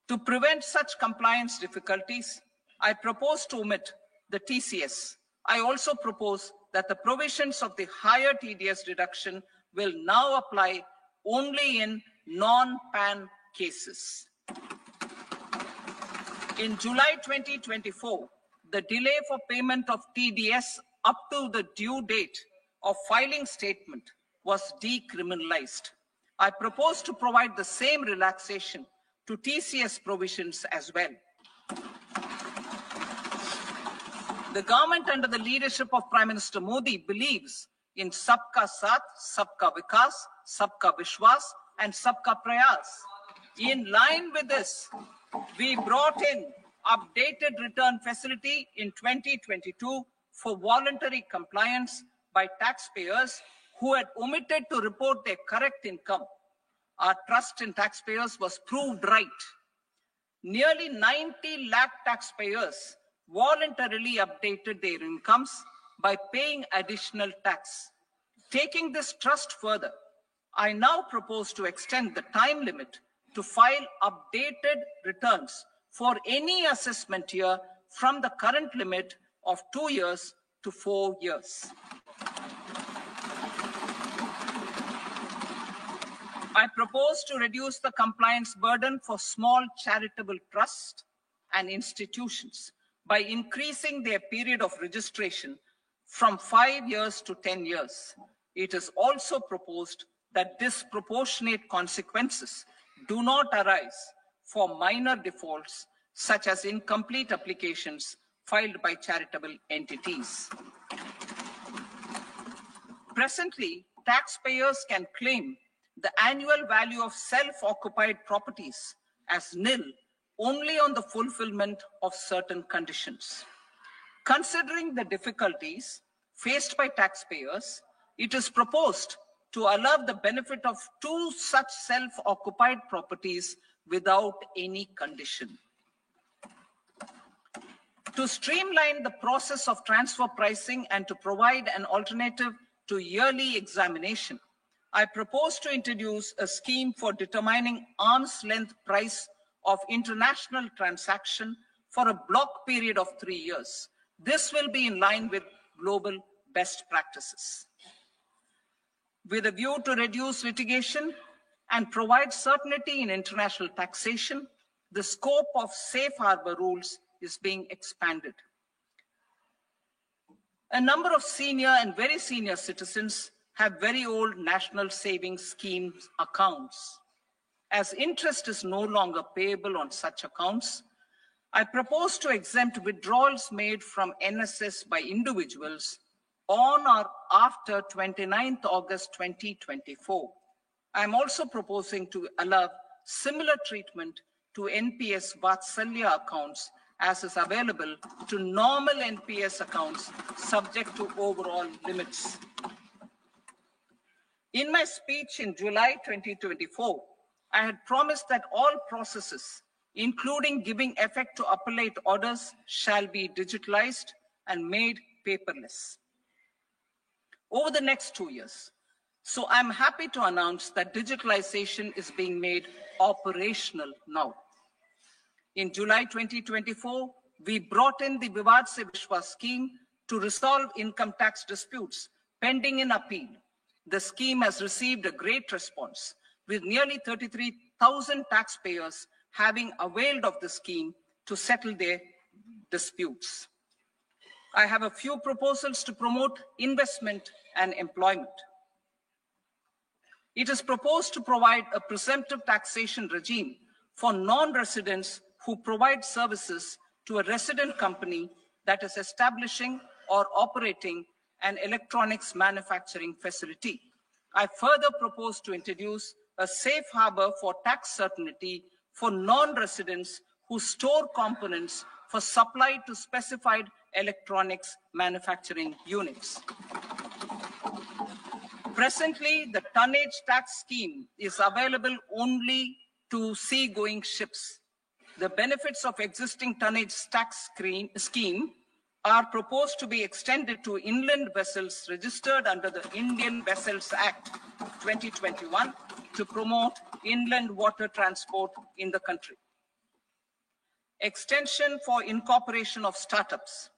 To prevent such compliance difficulties, I propose to omit the TCS. I also propose that the provisions of the higher TDS deduction will now apply only in non-PAN cases. In July 2024, the delay for payment of TDS up to the due date of filing statement was decriminalized. I propose to provide the same relaxation to TCS provisions as well. The government under the leadership of Prime Minister Modi believes in Sabka Saath, Sabka Vikas, Sabka Vishwas, and Sabka Prayas. In line with this, we brought in updated return facility in 2022 for voluntary compliance by taxpayers who had omitted to report their correct income. Our trust in taxpayers was proved right. Nearly 90 lakh taxpayers voluntarily updated their incomes by paying additional tax. Taking this trust further, I now propose to extend the time limit to file updated returns for any assessment year from the current limit of 2 years to 4 years. I propose to reduce the compliance burden for small charitable trusts and institutions by increasing their period of registration from 5 years to 10 years. It is also proposed that disproportionate consequences do not arise for minor defaults, such as incomplete applications filed by charitable entities. Presently, taxpayers can claim the annual value of self-occupied properties as nil only on the fulfillment of certain conditions. Considering the difficulties faced by taxpayers, it is proposed to allow the benefit of 2 such self-occupied properties without any condition. To streamline the process of transfer pricing and to provide an alternative to yearly examination, I propose to introduce a scheme for determining arm's length price of international transaction for a block period of 3 years. This will be in line with global best practices. With a view to reduce litigation and provide certainty in international taxation, the scope of safe harbor rules is being expanded. A number of senior and very senior citizens have very old national savings schemes accounts. As interest is no longer payable on such accounts, I propose to exempt withdrawals made from NSS by individuals on or after 29th August 2024. I am also proposing to allow similar treatment to NPS Vatsalya accounts as is available to normal NPS accounts subject to overall limits. In my speech in July 2024, I had promised that all processes, including giving effect to appellate orders, shall be digitalized and made paperless over the next 2 years. So I'm happy to announce that digitalization is being made operational now. In July 2024, we brought in the Vivad Se Vishwas scheme to resolve income tax disputes pending in appeal. The scheme has received a great response, with nearly 33,000 taxpayers having availed of the scheme to settle their disputes. I have a few proposals to promote investment and employment. It is proposed to provide a presumptive taxation regime for non-residents who provide services to a resident company that is establishing or operating an electronics manufacturing facility. I further propose to introduce a safe harbor for tax certainty for non-residents who store components for supply to specified electronics manufacturing units. Presently, the tonnage tax scheme is available only to sea-going ships. The benefits of existing tonnage tax scheme are proposed to be extended to inland vessels registered under the Indian Vessels Act 2021 to promote inland water transport in the country. Extension for incorporation of startups.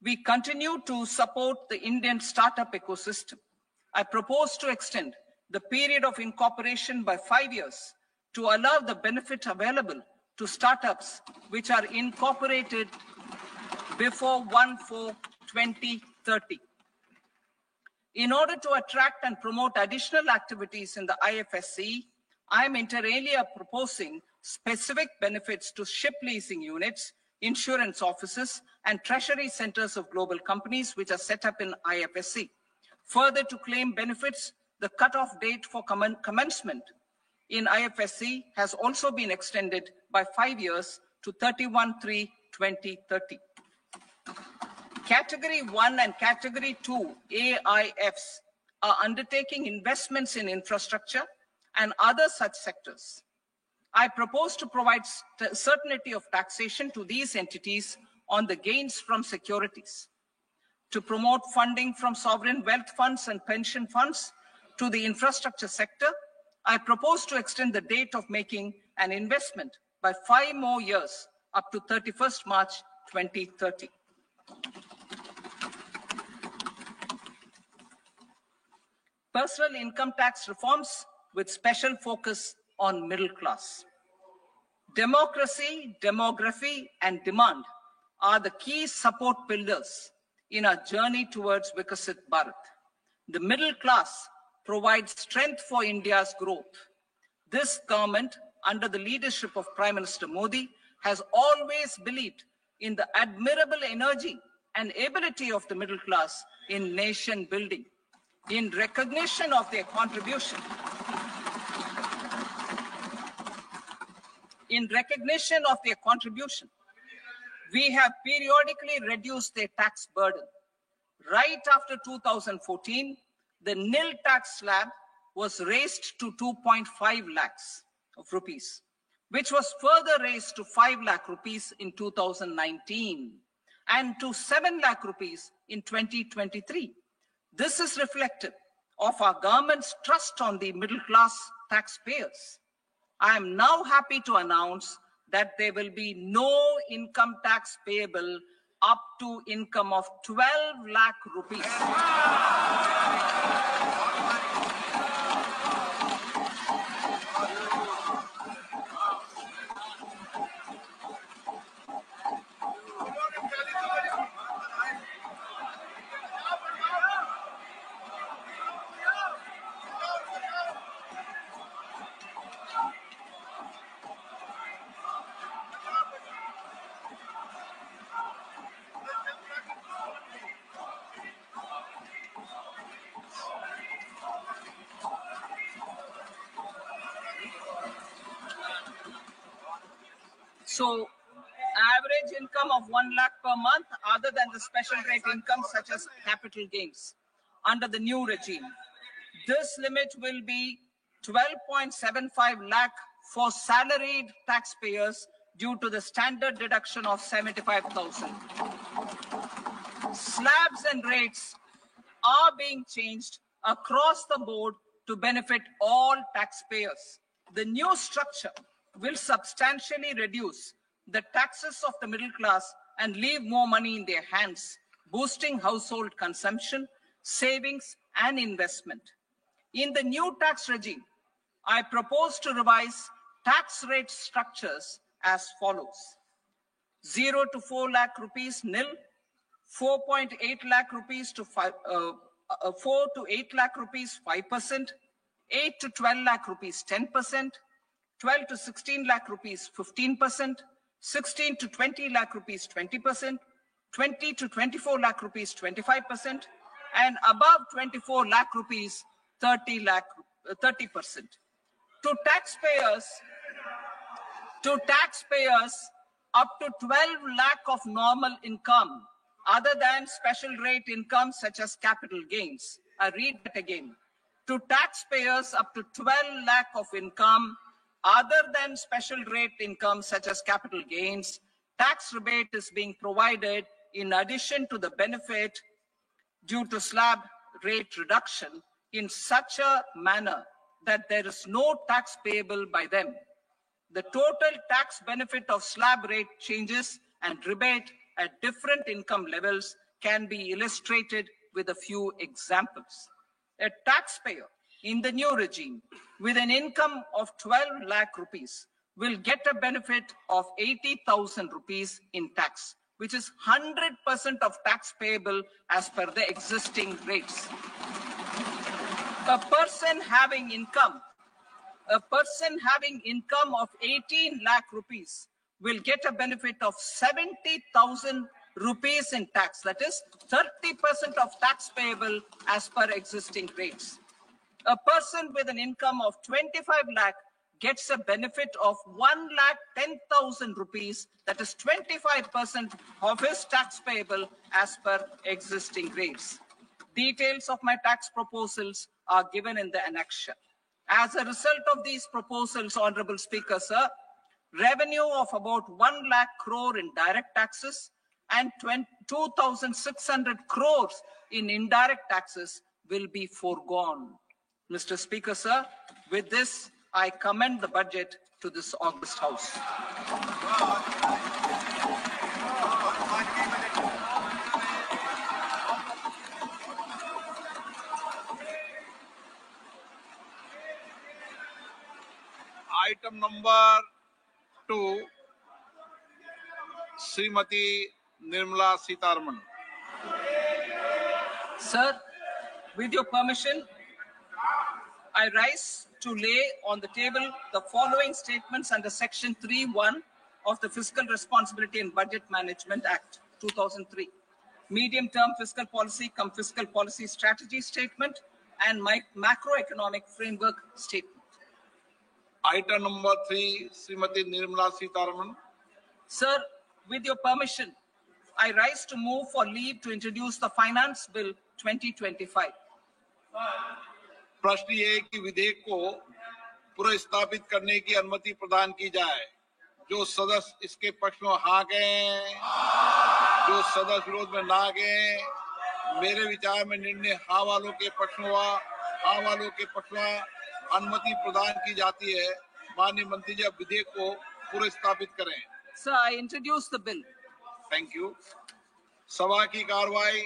We continue to support the Indian startup ecosystem. I propose to extend the period of incorporation by 5 years to allow the benefit available to startups which are incorporated before 1/4/2030. In order to attract and promote additional activities in the IFSC, I am inter alia proposing specific benefits to ship leasing units, insurance offices, and treasury centers of global companies which are set up in IFSC. Further, to claim benefits, the cutoff date for commencement in IFSC has also been extended by 5 years to 31/3/2030. Category 1 and Category 2 AIFs are undertaking investments in infrastructure and other such sectors. I propose to provide certainty of taxation to these entities on the gains from securities, to promote funding from sovereign wealth funds and pension funds to the infrastructure sector. I propose to extend the date of making an investment by 5 more years up to 31st March 2030. Personal income tax reforms with special focus on middle class. Democracy, demography, and demand are the key support pillars in our journey towards Vikasit Bharat. The middle class provides strength for India's growth. This government, under the leadership of Prime Minister Modi, has always believed in the admirable energy and ability of the middle class in nation building. In recognition of their contribution, we have periodically reduced their tax burden. Right after 2014, the nil tax slab was raised to 2.5 lakhs of rupees, which was further raised to 5 lakh rupees in 2019 and to 7 lakh rupees in 2023. This is reflective of our government's trust on the middle class taxpayers. I am now happy to announce that there will be no income tax payable up to income of 12 lakh rupees. So, average income of 1 lakh per month, other than the special rate income such as capital gains, under the new regime. This limit will be 12.75 lakh for salaried taxpayers due to the standard deduction of 75,000. Slabs and rates are being changed across the board to benefit all taxpayers. The new structure will substantially reduce the taxes of the middle class and leave more money in their hands, boosting household consumption, savings, and investment. In the new tax regime, I propose to revise tax rate structures as follows: 0 to 4 lakh rupees nil, 4.8 lakh rupees to 4 to 8 lakh rupees 5%, 8 to 12 lakh rupees 10%, 12 to 16 lakh rupees 15%, 16 to 20 lakh rupees 20%, 20 to 24 lakh rupees 25%, and above 24 lakh rupees 30%. To taxpayers up to 12 lakh of normal income, other than special rate income such as capital gains. I read that again. To taxpayers up to 12 lakh of income, other than special rate income such as capital gains, tax rebate is being provided in addition to the benefit due to slab rate reduction in such a manner that there is no tax payable by them. The total tax benefit of slab rate changes and rebate at different income levels can be illustrated with a few examples. A taxpayer in the new regime with an income of 12 lakh rupees will get a benefit of 80,000 rupees in tax, which is 100% of tax payable as per the existing rates. A person having income of 18 lakh rupees will get a benefit of 70,000 rupees in tax. That is 30% of tax payable as per existing rates. A person with an income of 25 lakh gets a benefit of 1,10,000 rupees. That is 25% of his tax payable as per existing rates. Details of my tax proposals are given in the annexure. As a result of these proposals, Honorable Speaker, sir, revenue of about 1 lakh crore in direct taxes and 2,600 crores in indirect taxes will be foregone. Mr. Speaker, sir, with this, I commend the budget to this august House. item number 2, Srimati Nirmala Sitharaman. Sir, with your permission, I rise to lay on the table the following statements under Section 3(1) of the Fiscal Responsibility and Budget Management Act, 2003. Medium-term fiscal policy cum fiscal policy strategy statement and macroeconomic framework statement. Item number 3, Srimati Nirmala Sitharaman. Sir, with your permission, I rise to move for leave to introduce the Finance Bill 2025. प्रश्न ये है कि विधेयक को पुनर्स्थापित करने की अनुमति प्रदान की जाए। जो सदस्य इसके पक्ष में हाँ गए, जो सदस्य विरोध में ना गए, मेरे विचार में निर्णय हाँ वालों के पक्ष में हुआ। हाँ वालों के पक्ष में अनुमति प्रदान की जाती है। माननीय मंत्री जी, अब विधेयक को पुनर्स्थापित करें। Sir, I introduce the bill. Thank you. सभा की कार्रवाई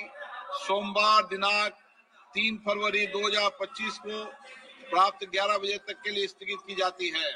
सोमवार दिनांक 3 फरवरी 2025 को प्राप्त 11 बजे तक के लिए स्थगित की जाती है।